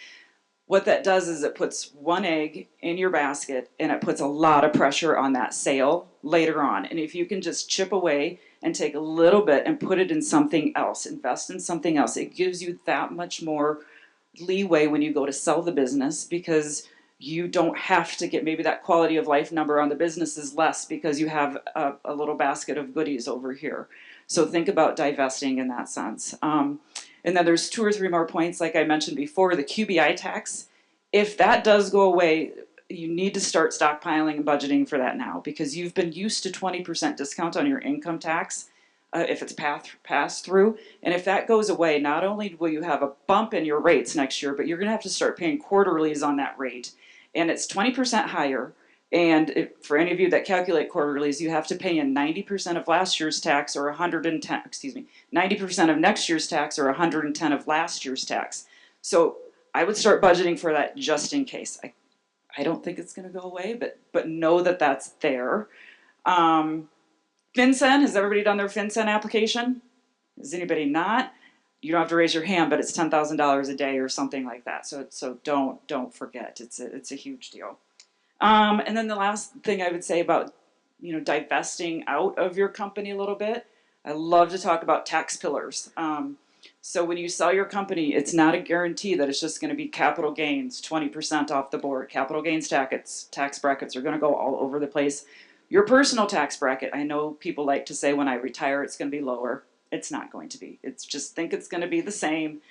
What that does is it puts one egg in your basket and it puts a lot of pressure on that sale later on. And if you can just chip away and take a little bit and put it in something else, invest in something else, it gives you that much more leeway when you go to sell the business, because you don't have to get, maybe that quality of life number on the business is less because you have a little basket of goodies over here. So think about divesting in that sense. And then there's 2 or 3 more points, like I mentioned before, the QBI tax. If that does go away, you need to start stockpiling and budgeting for that now, because you've been used to 20% discount on your income tax if it's passed through. And if that goes away, not only will you have a bump in your rates next year, but you're going to have to start paying quarterlies on that rate. And it's 20% higher. And for any of you that calculate quarterlies, you have to pay in 90% of last year's tax or 90% of next year's tax or 110 of last year's tax. So I would start budgeting for that just in case. I don't think it's going to go away, but know that that's there. FinCEN, has everybody done their FinCEN application? Is anybody not? You don't have to raise your hand, but it's $10,000 a day or something like that. So don't forget. It's a huge deal. And then the last thing I would say about, divesting out of your company a little bit, I love to talk about tax pillars. So when you sell your company, it's not a guarantee that it's just going to be capital gains, 20% off the board. Capital gains tax brackets are going to go all over the place. Your personal tax bracket, I know people like to say when I retire it's going to be lower. It's not going to be. It's just think it's going to be the same.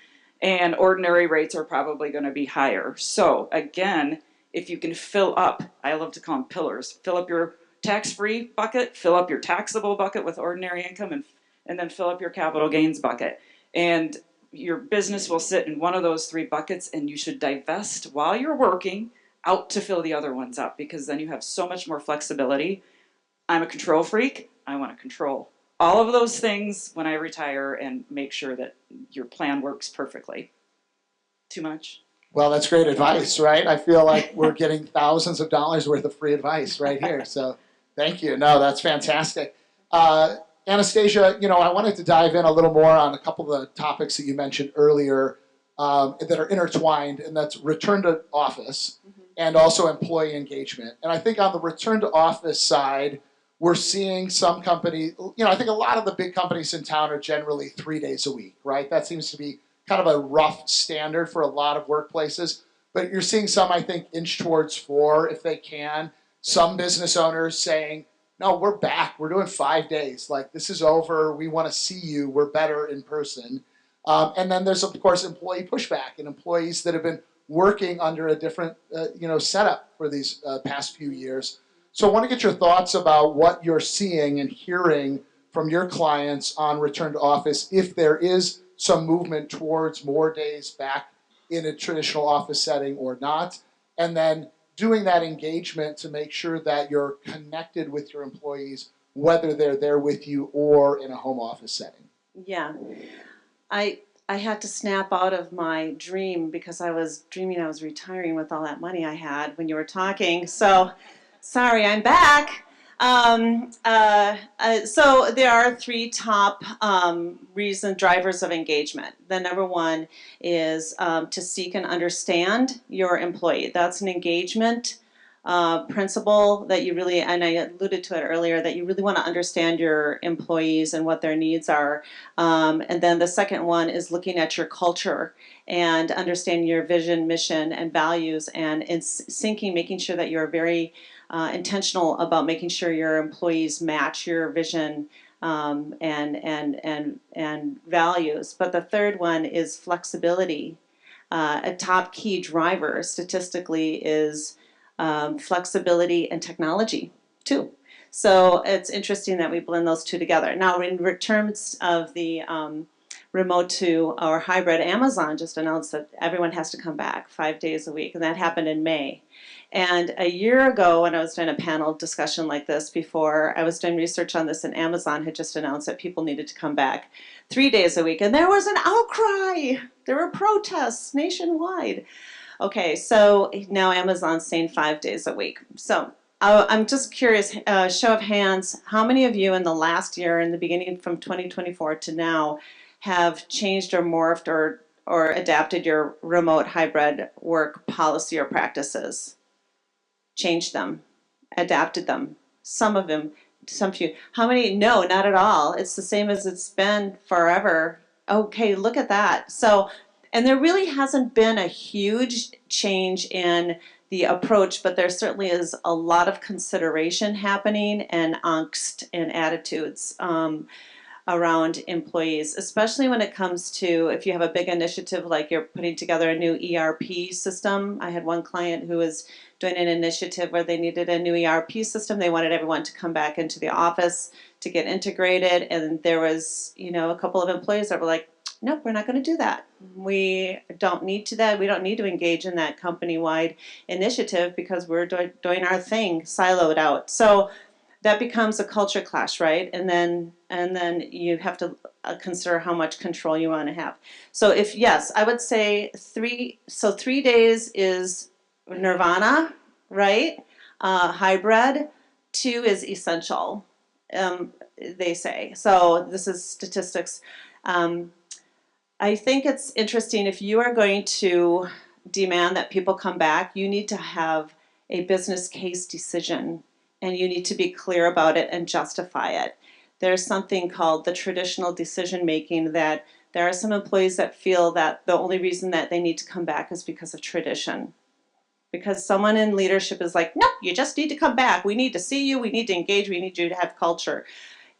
And ordinary rates are probably going to be higher. So again, if you can fill up, I love to call them pillars, fill up your tax-free bucket, fill up your taxable bucket with ordinary income, and then fill up your capital gains bucket. And your business will sit in one of those 3 buckets, and you should divest while you're working out to fill the other ones up, because then you have so much more flexibility. I'm a control freak. I want to control all of those things when I retire and make sure that your plan works perfectly. Too much? Well, that's great advice, right? I feel like we're getting thousands of dollars worth of free advice right here. So thank you. No, that's fantastic. Anastasia, I wanted to dive in a little more on a couple of the topics that you mentioned earlier that are intertwined, and that's return to office and also employee engagement. And I think on the return to office side, we're seeing some companies, I think a lot of the big companies in town are generally 3 days a week, right? That seems to be kind of a rough standard for a lot of workplaces. But you're seeing some, I think, inch towards 4 if they can. Some business owners saying, no, we're back. We're doing 5 days. Like, this is over. We want to see you. We're better in person. And then there's, of course, employee pushback and employees that have been working under a different, setup for these past few years. So I want to get your thoughts about what you're seeing and hearing from your clients on return to office, if there is some movement towards more days back in a traditional office setting or not, and then doing that engagement to make sure that you're connected with your employees, whether they're there with you or in a home office setting. Yeah. I had to snap out of my dream because I was dreaming I was retiring with all that money I had when you were talking. So, sorry, I'm back. So there are 3 top drivers of engagement. The number one is to seek and understand your employee. That's an engagement principle that you really, and I alluded to it earlier, that you really want to understand your employees and what their needs are. And then the second one is looking at your culture and understanding your vision, mission, and values, and in syncing, making sure that you're very intentional about making sure your employees match your vision and values. But the third one is flexibility. A top key driver statistically is flexibility and technology too. So it's interesting that we blend those two together. Now, in terms of the remote to or hybrid, Amazon just announced that everyone has to come back 5 days a week, and that happened in May. And a year ago, when I was doing a panel discussion like this before, I was doing research on this, and Amazon had just announced that people needed to come back 3 days a week, and there was an outcry. There were protests nationwide. Okay, so now Amazon's saying 5 days a week. So I'm just curious, show of hands, how many of you in the last year, in the beginning from 2024 to now, have changed or morphed or adapted your remote hybrid work policy or practices? Changed them, adapted them. Some of them, some few. How many? No, not at all. It's the same as it's been forever. Okay, look at that. So, and there really hasn't been a huge change in the approach, but there certainly is a lot of consideration happening and angst and attitudes around employees, especially when it comes to if you have a big initiative like you're putting together a new ERP system. I had one client who was doing an initiative where they needed a new ERP system. They wanted everyone to come back into the office to get integrated, and there was, a couple of employees that were like, nope, we're not going to do that. We don't need to that. We don't need to engage in that company-wide initiative because we're doing our thing, siloed out. So that becomes a culture clash, right? And then you have to consider how much control you want to have. So yes, I would say 3 days is nirvana, right? Hybrid. 2 is essential, they say. So this is statistics. I think it's interesting, if you are going to demand that people come back, you need to have a business case decision, and you need to be clear about it and justify it. There's something called the traditional decision making, that there are some employees that feel that the only reason that they need to come back is because of tradition. Because someone in leadership is like, nope, you just need to come back. We need to see you. We need to engage. We need you to have culture.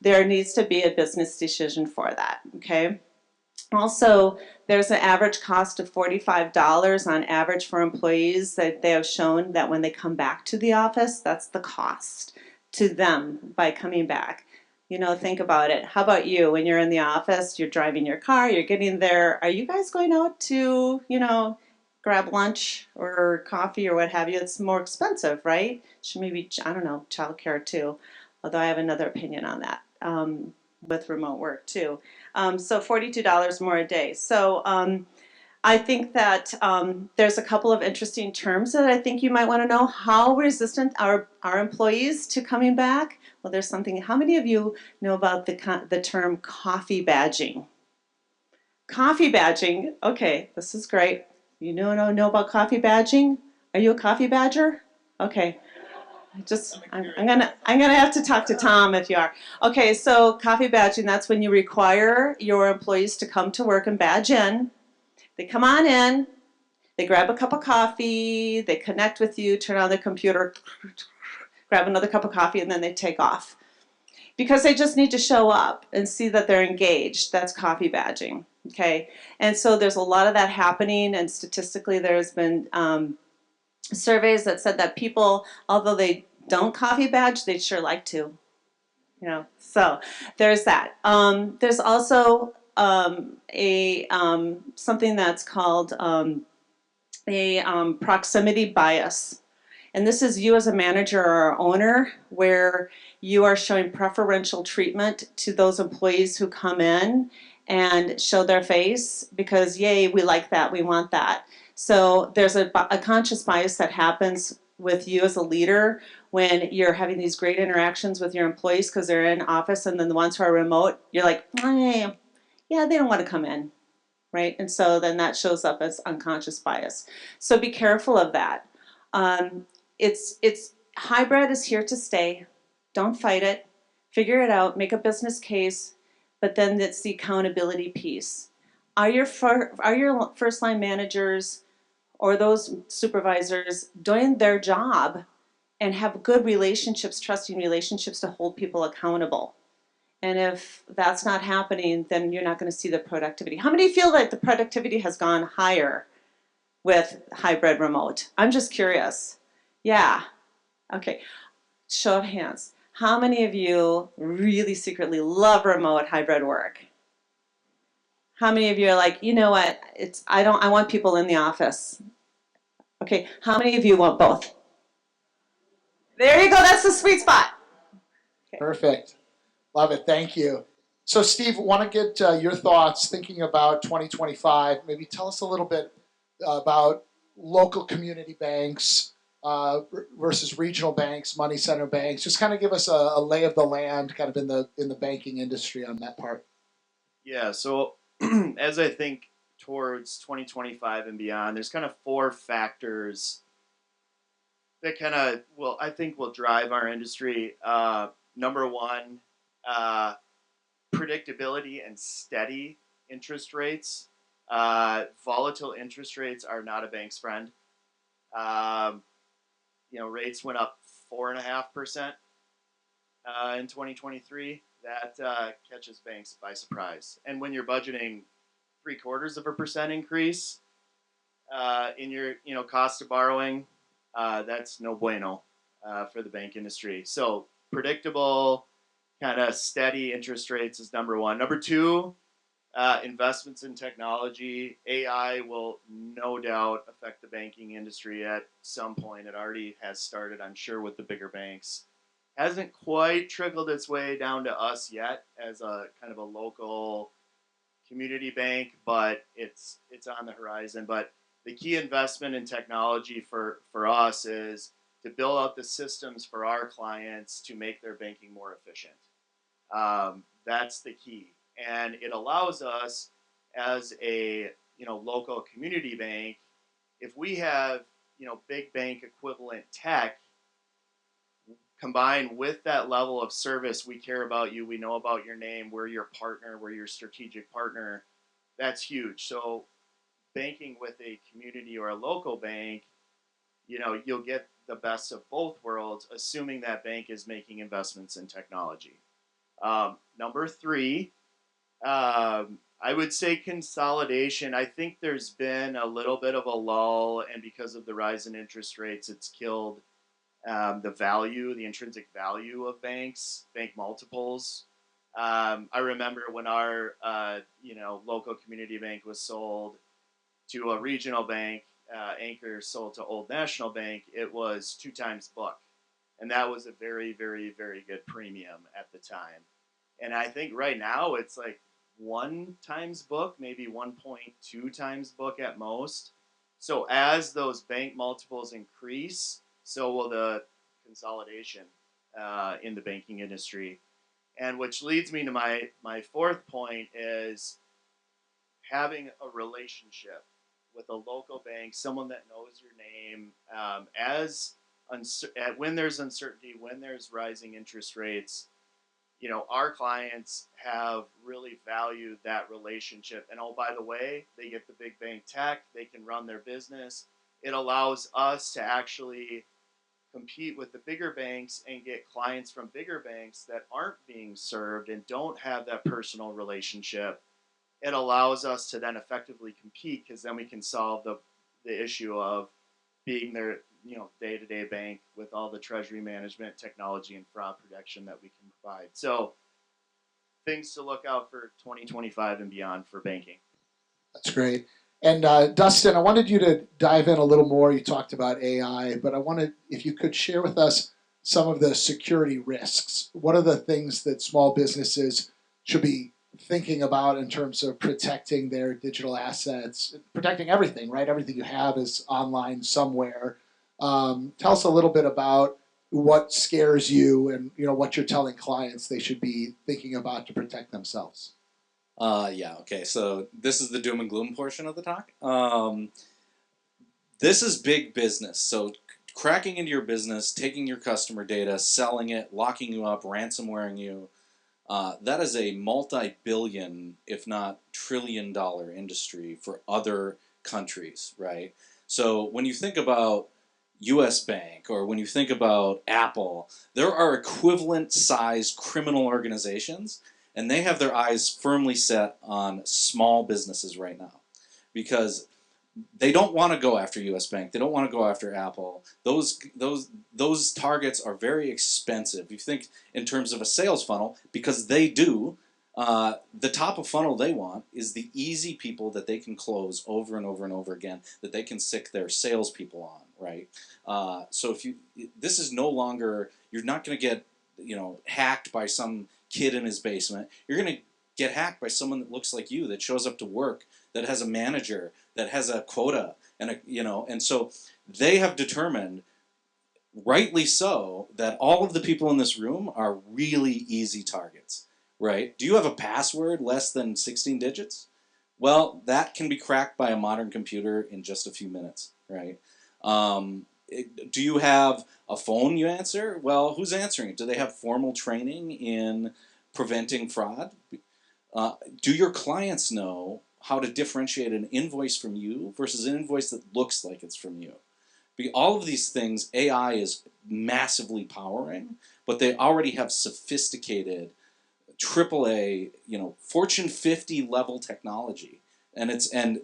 There needs to be a business decision for that, okay? Also, there's an average cost of $45 on average for employees that they have shown that when they come back to the office, that's the cost to them by coming back. Think about it. How about you? When you're in the office, you're driving your car, you're getting there. Are you guys going out to, grab lunch or coffee or what have you? It's more expensive, right? Should maybe, I don't know, childcare too. Although I have another opinion on that. With remote work too. So $42 more a day. So I think that there's a couple of interesting terms that I think you might want to know. How resistant are our employees to coming back? Well, there's something. How many of you know about the term coffee badging? Coffee badging. Okay, this is great. You know about coffee badging? Are you a coffee badger? Okay. I'm gonna have to talk to Tom if you are. Okay, so coffee badging, that's when you require your employees to come to work and badge in. They come on in, they grab a cup of coffee, they connect with you, turn on the computer, grab another cup of coffee, and then they take off. Because they just need to show up and see that they're engaged. That's coffee badging, okay? And so there's a lot of that happening, and statistically there's been surveys that said that people, although they don't coffee badge, they'd sure like to. So there's that. There's also something that's called a proximity bias. And this is you as a manager or owner, where you are showing preferential treatment to those employees who come in and show their face because, yay, we like that, we want that. So there's a conscious bias that happens with you as a leader when you're having these great interactions with your employees because they're in office, and then the ones who are remote, you're like, yeah, they don't want to come in, right? And so then that shows up as unconscious bias. So be careful of that. it's hybrid is here to stay. Don't fight it. Figure it out. Make a business case. But then it's the accountability piece. Are your first line managers or those supervisors doing their job and have good relationships, trusting relationships to hold people accountable? And if that's not happening, then you're not going to see the productivity. How many feel that the productivity has gone higher with hybrid remote? I'm just curious. Yeah. Okay. Show of hands. How many of you really secretly love remote hybrid work? How many of you are like, you know what? I want people in the office. Okay. How many of you want both? There you go. That's the sweet spot. Okay. Perfect. Love it. Thank you. So, Steve, want to get your thoughts thinking about 2025. Maybe tell us a little bit about local community banks versus regional banks, money center banks. Just kind of give us a lay of the land, kind of in the banking industry on that part. Yeah. So as I think towards 2025 and beyond, there's kind of 4 factors that kind of will drive our industry. Number one, predictability and steady interest rates. Volatile interest rates are not a bank's friend. Rates went up 4.5% in 2023. That catches banks by surprise. And when you're budgeting 0.75% increase in your cost of borrowing, that's no bueno for the bank industry. So predictable, kind of steady interest rates is number one. Number two, investments in technology. AI will no doubt affect the banking industry at some point. It already has started, I'm sure, with the bigger banks. Hasn't quite trickled its way down to us yet as a kind of a local community bank, but it's on the horizon. But the key investment in technology for us is to build out the systems for our clients to make their banking more efficient. That's the key, and it allows us as a local community bank, if we have big bank equivalent tech combined with that level of service, we care about you, we know about your name, we're your partner, we're your strategic partner. That's huge. So banking with a community or a local bank, you'll get the best of both worlds, assuming that bank is making investments in technology. Number 3, I would say consolidation. I think there's been a little bit of a lull, and because of the rise in interest rates, it's killed the intrinsic value of banks, bank multiples. I remember when our local community bank was sold to a regional bank, Anchor sold to Old National Bank, it was 2 times book. And that was a very, very, very good premium at the time. And I think right now it's like 1 times book, maybe 1.2 times book at most. So as those bank multiples increase, so will the consolidation in the banking industry. And which leads me to my 4th point is having a relationship with a local bank, someone that knows your name, when there's uncertainty, when there's rising interest rates, our clients have really valued that relationship. And oh, by the way, they get the big bank tech, they can run their business. It allows us to actually compete with the bigger banks and get clients from bigger banks that aren't being served and don't have that personal relationship. It allows us to then effectively compete, because then we can solve the issue of being their day-to-day bank with all the treasury management, technology, and fraud protection that we can provide. So things to look out for 2025 and beyond for banking. That's great. And Dustin, I wanted you to dive in a little more. You talked about AI, but I wanted, if you could share with us some of the security risks. What are the things that small businesses should be thinking about in terms of protecting their digital assets, protecting everything, right? Everything you have is online somewhere. Tell us a little bit about what scares you and what you're telling clients they should be thinking about to protect themselves. Okay. So this is the doom and gloom portion of the talk. This is big business. So cracking into your business, taking your customer data, selling it, locking you up, ransomwaring you, that is a multi-billion, if not trillion-dollar industry for other countries, right? So when you think about U.S. Bank or when you think about Apple, there are equivalent-sized criminal organizations, and they have their eyes firmly set on small businesses right now because they don't want to go after U.S. Bank. They don't want to go after Apple. Those targets are very expensive. You think in terms of a sales funnel, because they do. The top of funnel they want is the easy people that they can close over and over and over again, that they can sick their salespeople on, right? So this is no longer, you're not going to get, hacked by some kid in his basement. You're going to get hacked by someone that looks like you, that shows up to work, that has a manager, that has a quota, and so they have determined, rightly so, that all of the people in this room are really easy targets, right? Do you have a password less than 16 digits? Well, that can be cracked by a modern computer in just a few minutes, right? Do you have a phone you answer? Well, who's answering it? Do they have formal training in preventing fraud? Do your clients know how to differentiate an invoice from you versus an invoice that looks like it's from you? All of these things, AI is massively powering, but they already have sophisticated AAA, Fortune 50 level technology, and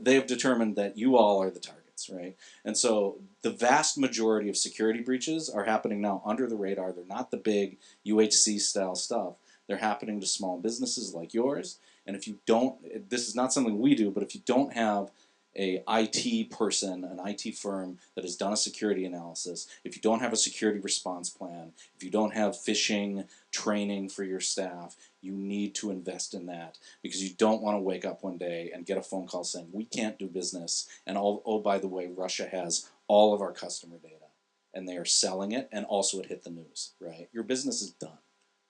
they have determined that you all are the targets, right? And so the vast majority of security breaches are happening now under the radar. They're not the big UHC style stuff. They're happening to small businesses like yours. And if you don't, this is not something we do, but if you don't have a IT person, an IT firm that has done a security analysis, if you don't have a security response plan, if you don't have phishing training for your staff, you need to invest in that, because you don't want to wake up one day and get a phone call saying, we can't do business, and oh, by the way, Russia has all of our customer data, and they are selling it, and also it hit the news, right? Your business is done,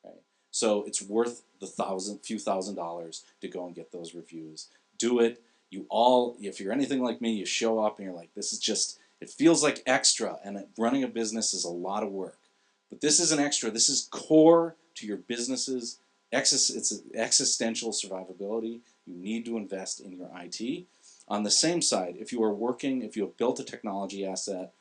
right? So it's worth the few $1,000s to go and get those reviews. Do it. If you're anything like me, you show up and you're like, this is just, it feels like extra, and running a business is a lot of work. But this isn't extra. This is core to your business's it's existential survivability. You need to invest in your IT. On the same side, if you have built a technology asset,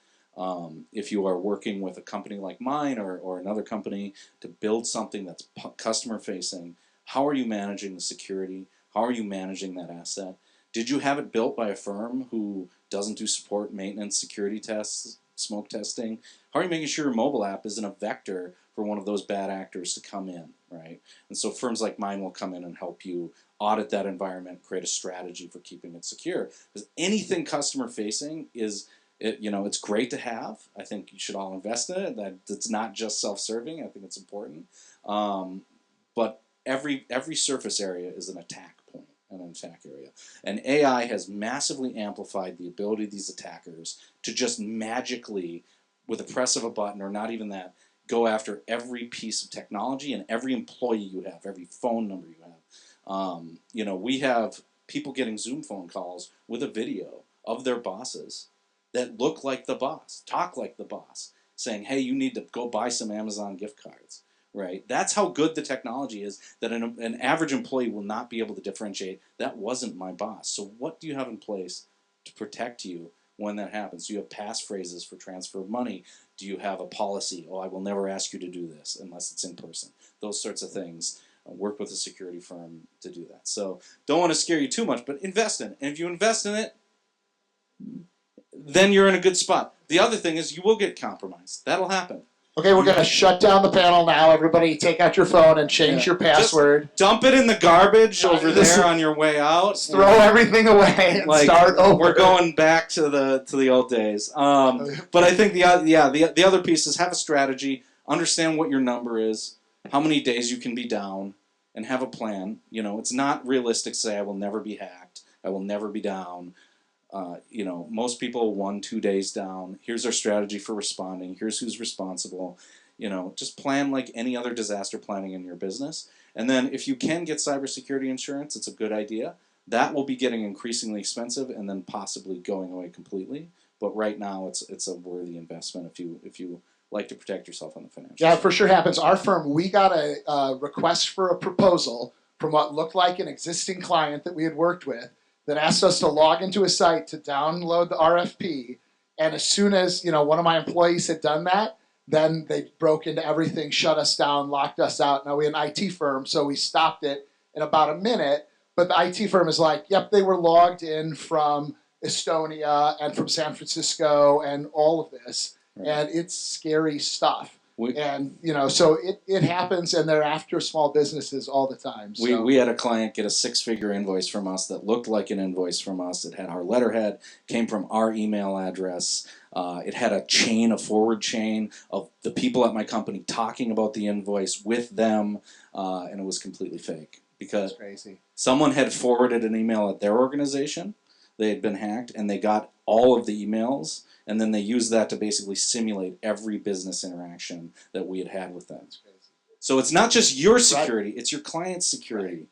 if you are working with a company like mine or another company to build something that's customer facing, how are you managing the security? How are you managing that asset? Did you have it built by a firm who doesn't do support, maintenance, security tests, smoke testing? How are you making sure your mobile app isn't a vector for one of those bad actors to come in, right? And so firms like mine will come in and help you audit that environment, create a strategy for keeping it secure. Because anything customer facing it's great to have. I think you should all invest in it. That it's not just self-serving. I think it's important. But every surface area is an attack point and an attack area. And AI has massively amplified the ability of these attackers to just magically, with a press of a button, or not even that, go after every piece of technology and every employee you have, every phone number you have. We have people getting Zoom phone calls with a video of their bosses that look like the boss, talk like the boss, saying, hey, you need to go buy some Amazon gift cards, right? That's how good the technology is, that an average employee will not be able to differentiate, that wasn't my boss. So what do you have in place to protect you when that happens? Do you have passphrases for transfer of money? Do you have a policy? Oh, I will never ask you to do this unless it's in person. Those sorts of things. Work with a security firm to do that. So don't want to scare you too much, but invest in it. And if you invest in it, then you're in a good spot. The other thing is you will get compromised. That'll happen. Okay, we're going to shut down the panel now. Everybody take out your phone and change your password. Just dump it in the garbage over there on your way out. Throw everything away and start over. We're going back to the old days. But I think the other piece is have a strategy, understand what your number is, how many days you can be down, and have a plan. It's not realistic to say I will never be hacked, I will never be down. Most people 1-2 days down. Here's our strategy for responding. Here's who's responsible. Just plan like any other disaster planning in your business. And then if you can get cybersecurity insurance, it's a good idea. That will be getting increasingly expensive and then possibly going away completely. But right now, it's a worthy investment if you like to protect yourself on the financial Yeah, side. for sure happens. Our firm, we got a request for a proposal from what looked like an existing client that we had worked with that asked us to log into a site to download the RFP. And as soon as one of my employees had done that, then they broke into everything, shut us down, locked us out. Now we had an IT firm, so we stopped it in about a minute. But the IT firm is like, yep, they were logged in from Estonia and from San Francisco and all of this. Right. And it's scary stuff. We- And so it happens, and they're after small businesses all the time. So. We had a client get a 6-figure invoice from us that looked like an invoice from us. It had our letterhead, came from our email address. It had a forward chain of the people at my company talking about the invoice with them, and it was completely fake because That's crazy. someone had forwarded an email at their organization. They had been hacked, and they got all of the emails. And then they used that to basically simulate every business interaction that we had with them. So it's not just your security, it's your client's security. Right.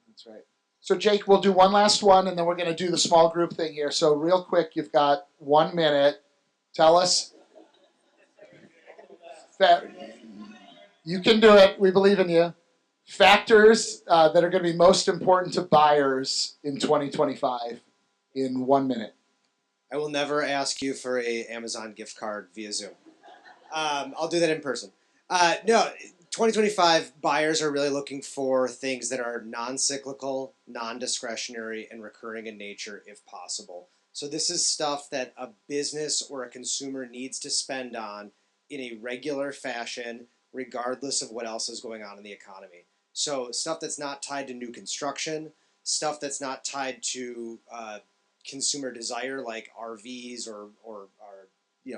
That's right. So Jake, we'll do one last one, and then we're going to do the small group thing here. So real quick, you've got 1 minute. Tell us that you can do it. We believe in you. Factors that are going to be most important to buyers in 2025 in 1 minute. I will never ask you for a Amazon gift card via Zoom. I'll do that in person. No, 2025 buyers are really looking for things that are non-cyclical, non-discretionary, and recurring in nature if possible. So this is stuff that a business or a consumer needs to spend on in a regular fashion, regardless of what else is going on in the economy. So stuff that's not tied to new construction, stuff that's not tied to consumer desire like RVs or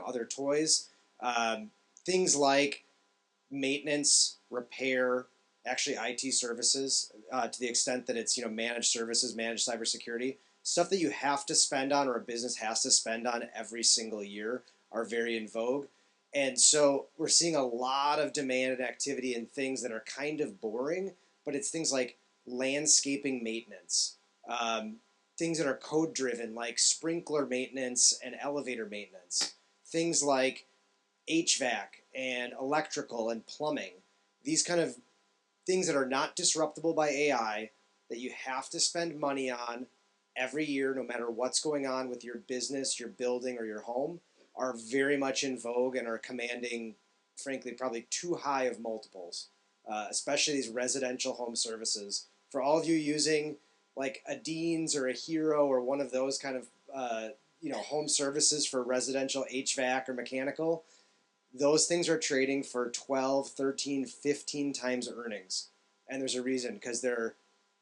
other toys, things like maintenance, repair, actually IT services to the extent that it's managed services, managed cybersecurity, stuff that you have to spend on or a business has to spend on every single year are very in vogue. And so we're seeing a lot of demand and activity in things that are kind of boring, but it's things like landscaping maintenance. Things that are code driven like sprinkler maintenance and elevator maintenance, things like HVAC and electrical and plumbing, these kind of things that are not disruptible by AI that you have to spend money on every year no matter what's going on with your business, your building, or your home are very much in vogue and are commanding, frankly, probably too high of multiples, especially these residential home services. For all of you using like a Dean's or a Hero or one of those kind of home services for residential HVAC or mechanical, those things are trading for 12, 13, 15 times earnings. And there's a reason, because they're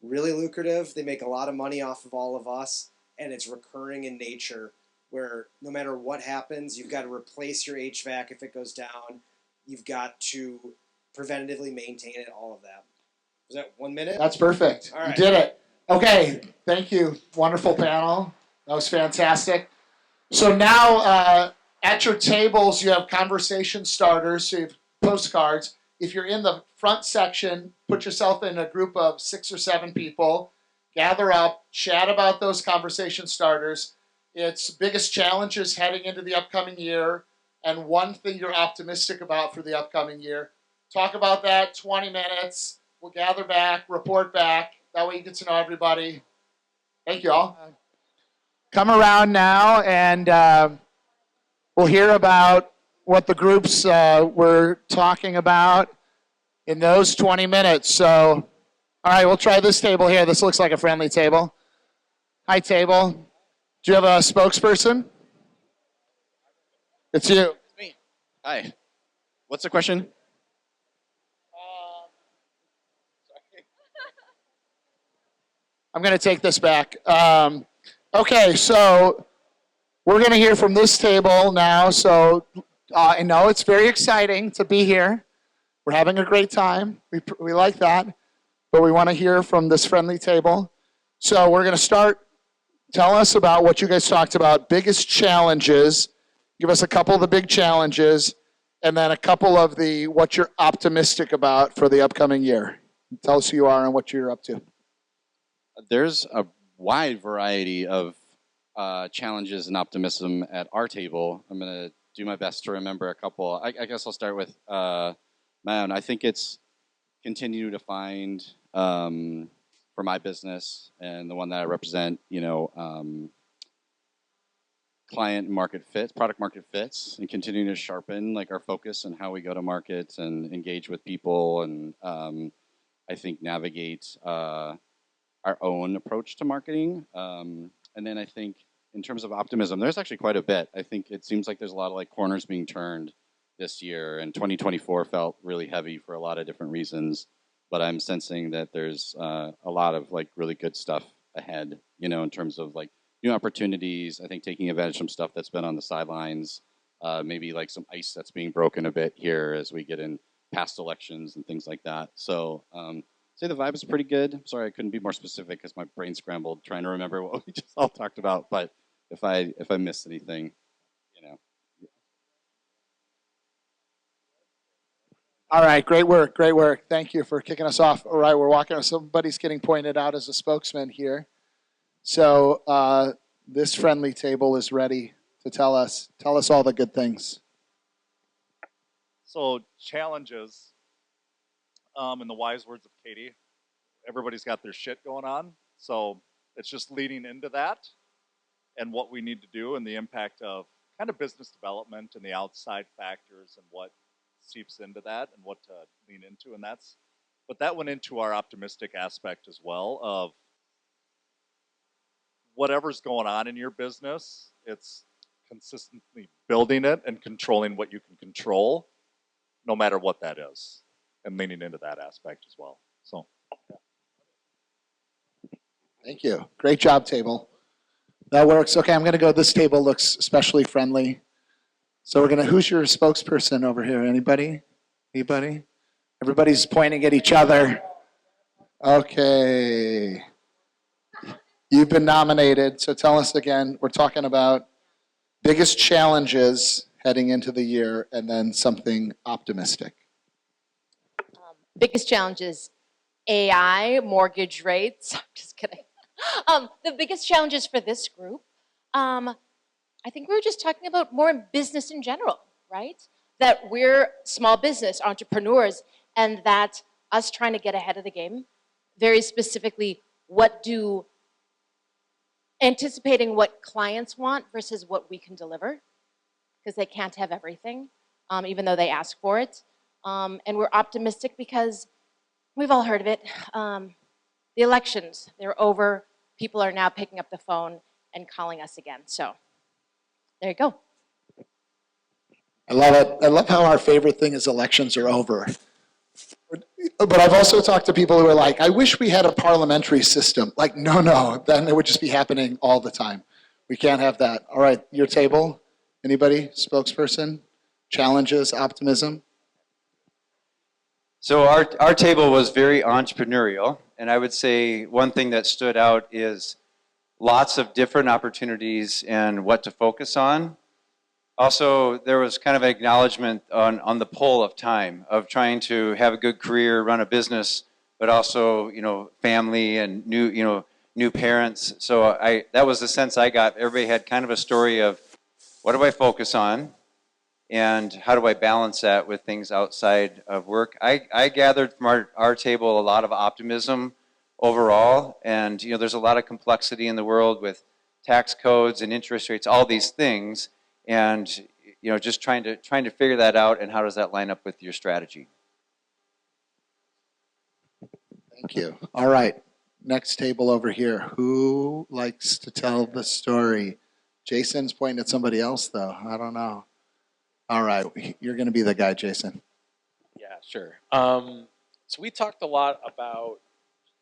really lucrative. They make a lot of money off of all of us, and it's recurring in nature where no matter what happens, you've got to replace your HVAC if it goes down. You've got to preventatively maintain it, all of that. Was that 1 minute? That's perfect. All right. You did it. Okay, thank you. Wonderful panel. That was fantastic. So now at your tables, you have conversation starters, so you have postcards. If you're in the front section, put yourself in a group of 6 or 7 people, gather up, chat about those conversation starters. It's biggest challenges heading into the upcoming year and one thing you're optimistic about for the upcoming year. Talk about that, 20 minutes. We'll gather back, report back. That way you get to know everybody. Thank you all. Come around now and we'll hear about what the groups were talking about in those 20 minutes. So, all right, we'll try this table here. This looks like a friendly table. Hi, table. Do you have a spokesperson? It's you. It's me. Hi. What's the question? I'm going to take this back. Okay, so we're going to hear from this table now. So I know it's very exciting to be here. We're having a great time. We like that. But we want to hear from this friendly table. So we're going to start. Tell us about what you guys talked about, biggest challenges. Give us a couple of the big challenges, and then a couple of the what you're optimistic about for the upcoming year. Tell us who you are and what you're up to. There's a wide variety of challenges and optimism at our table. I'm going to do my best to remember a couple. I guess I'll start with my own. I think it's continue to find for my business and the one that I represent, client market fits, product market fits, and continuing to sharpen like our focus on how we go to market and engage with people, and I think navigate our own approach to marketing. And then I think in terms of optimism, there's actually quite a bit. I think it seems like there's a lot of like corners being turned this year, and 2024 felt really heavy for a lot of different reasons. But I'm sensing that there's a lot of like really good stuff ahead, in terms of like new opportunities. I think taking advantage of some stuff that's been on the sidelines, maybe like some ice that's being broken a bit here as we get in past elections and things like that. So say the vibe is pretty good. I'm sorry I couldn't be more specific because my brain scrambled trying to remember what we just all talked about. But if I missed anything, All right, great work, great work. Thank you for kicking us off. All right, we're walking. Somebody's getting pointed out as a spokesman here. So this friendly table is ready to tell us all the good things. So challenges, in the wise words of Katie, everybody's got their shit going on. So it's just leading into that and what we need to do and the impact of kind of business development and the outside factors and what seeps into that and what to lean into. But that went into our optimistic aspect as well of whatever's going on in your business, it's consistently building it and controlling what you can control, no matter what that is, and leaning into that aspect as well. So, yeah. Thank you. Great job, table. That works. Okay, I'm going to go. This table looks especially friendly. So who's your spokesperson over here? Anybody? Anybody? Everybody's pointing at each other. Okay. You've been nominated. So tell us again. We're talking about biggest challenges heading into the year and then something optimistic. Biggest challenges, AI, mortgage rates. I'm just kidding. The biggest challenges for this group, I think we were just talking about more in business in general, right? That we're small business entrepreneurs and that us trying to get ahead of the game, very specifically, anticipating what clients want versus what we can deliver, because they can't have everything, even though they ask for it. And we're optimistic because we've all heard of it. The elections, they're over. People are now picking up the phone and calling us again. So there you go. I love it. I love how our favorite thing is elections are over. But I've also talked to people who are like, I wish we had a parliamentary system. Like, no, then it would just be happening all the time. We can't have that. All right, your table. Anybody? Spokesperson? Challenges, optimism? So our table was very entrepreneurial, and I would say one thing that stood out is lots of different opportunities and what to focus on. Also, there was kind of an acknowledgement on the pull of time, of trying to have a good career, run a business, but also, family and new parents. So that was the sense I got. Everybody had kind of a story of what do I focus on and how do I balance that with things outside of work. I gathered from our table a lot of optimism overall, and there's a lot of complexity in the world with tax codes and interest rates, all these things. And just trying to figure that out, and how does that line up with your strategy? Thank you. All right, next table over here. Who likes to tell the story? Jason's pointing at somebody else, though. I don't know. All right, you're going to be the guy, Jason. Yeah, sure. So we talked a lot about,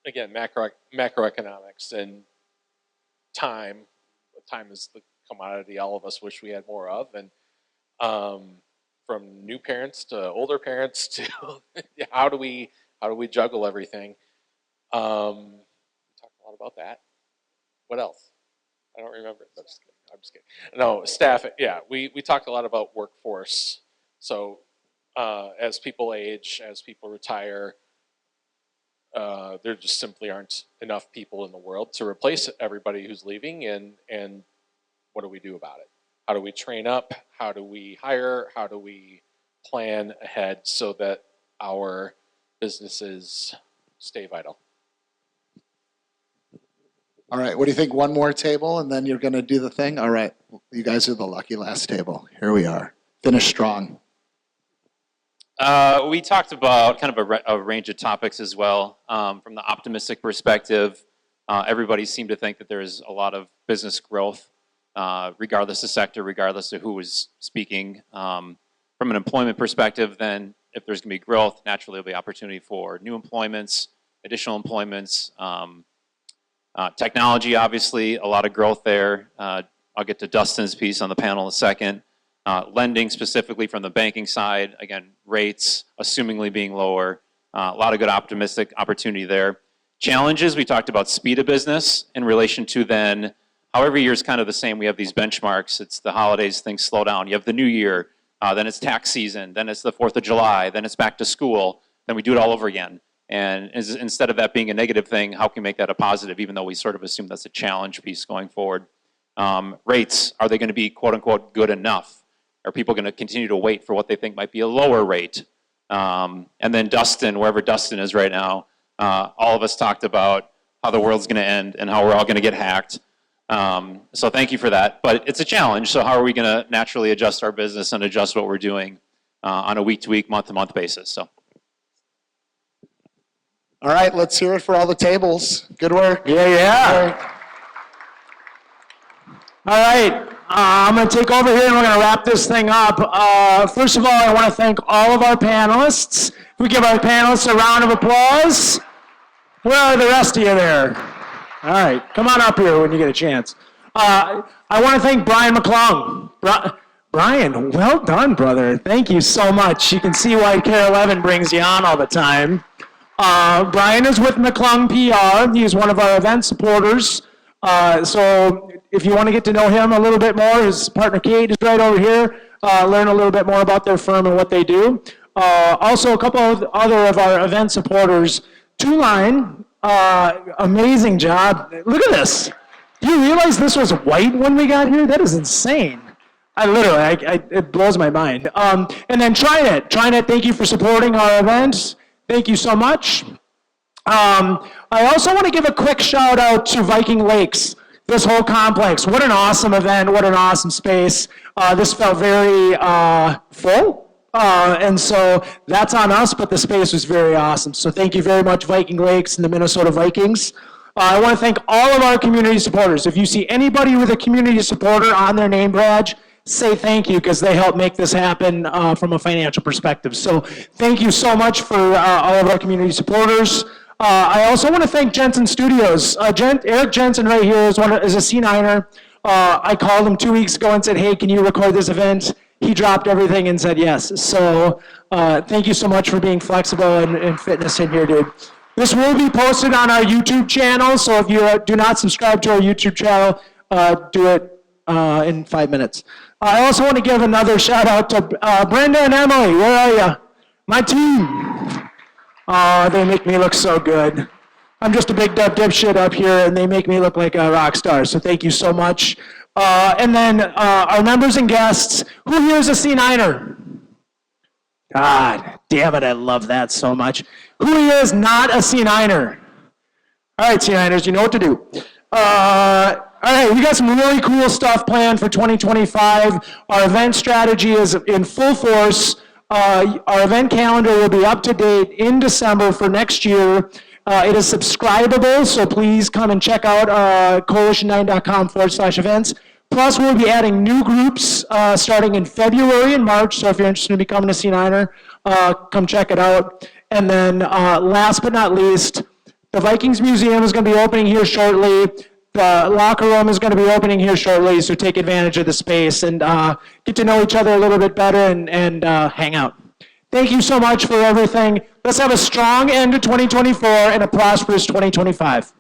again, macroeconomics and time. Time is the commodity all of us wish we had more of, and from new parents to older parents to how do we juggle everything. We talked a lot about that. What else? I don't remember. I'm just kidding. No, staff. Yeah, we talked a lot about workforce. So as people age, as people retire, there just simply aren't enough people in the world to replace everybody who's leaving, and what do we do about it? How do we train up? How do we hire? How do we plan ahead so that our businesses stay vital? All right, what do you think? One more table and then you're going to do the thing? All right, you guys are the lucky last table. Here we are. Finish strong. We talked about kind of a range of topics as well. From the optimistic perspective, everybody seemed to think that there's a lot of business growth, regardless of sector, regardless of who was speaking. From an employment perspective, then if there's going to be growth, naturally there'll be opportunity for new employments, additional employments. Technology, obviously, a lot of growth there. I'll get to Dustin's piece on the panel in a second. Lending specifically from the banking side, again, rates assumingly being lower. A lot of good optimistic opportunity there. Challenges, we talked about speed of business in relation to then, how every year is kind of the same. We have these benchmarks. It's the holidays, things slow down. You have the new year, then it's tax season, then it's the 4th of July, then it's back to school, then we do it all over again. And instead of that being a negative thing, how can we make that a positive, even though we sort of assume that's a challenge piece going forward? Rates, are they going to be quote unquote good enough? Are people going to continue to wait for what they think might be a lower rate? And then Dustin, wherever Dustin is right now, all of us talked about how the world's going to end and how we're all going to get hacked. So thank you for that. But it's a challenge, so how are we going to naturally adjust our business and adjust what we're doing on a week-to-week, month-to-month basis? So. All right, let's hear it for all the tables. Good work. Yeah. All right, I'm going to take over here and we're going to wrap this thing up. First of all, I want to thank all of our panelists. We give our panelists a round of applause. Where are the rest of you there? All right, come on up here when you get a chance. I want to thank Brian McClung. Brian, well done, brother. Thank you so much. You can see why Care 11 brings you on all the time. Brian is with McClung PR. He's one of our event supporters. So if you want to get to know him a little bit more, his partner Kate is right over here. Learn a little bit more about their firm and what they do. Also, a couple of other of our event supporters. Two Line, amazing job. Look at this. Do you realize this was white when we got here? That is insane. It blows my mind. And then TriNet. TriNet, thank you for supporting our event. Thank you so much. I also want to give a quick shout out to Viking Lakes, this whole complex. What an awesome event, what an awesome space. This felt very full, and so that's on us, but the space was very awesome. So thank you very much, Viking Lakes and the Minnesota Vikings. I want to thank all of our community supporters. If you see anybody with a community supporter on their name badge, say thank you, because they help make this happen from a financial perspective. So thank you so much for all of our community supporters. I also want to thank Jensen Studios. Eric Jensen right here is a C9er. I called him 2 weeks ago and said, hey, can you record this event? He dropped everything and said yes. So thank you so much for being flexible and fitting us in here, dude. This will be posted on our YouTube channel, so if you do not subscribe to our YouTube channel, do it in 5 minutes. I also want to give another shout out to Brenda and Emily. Where are you? My team. They make me look so good. I'm just a big dumb dipshit up here, and they make me look like a rock star, so thank you so much. And then our members and guests, who here is a C9er? God damn it, I love that so much. Who here is not a C9er? All right, C9ers, you know what to do. All right, we got some really cool stuff planned for 2025. Our event strategy is in full force. Our event calendar will be up to date in December for next year. It is subscribable, so please come and check out coalition9.com/events. Plus, we'll be adding new groups starting in February and March, so if you're interested in becoming a C9er, come check it out. And then last but not least, the Vikings Museum is going to be opening here shortly. The locker room is going to be opening here shortly, so take advantage of the space and get to know each other a little bit better and hang out. Thank you so much for everything. Let's have a strong end to 2024 and a prosperous 2025.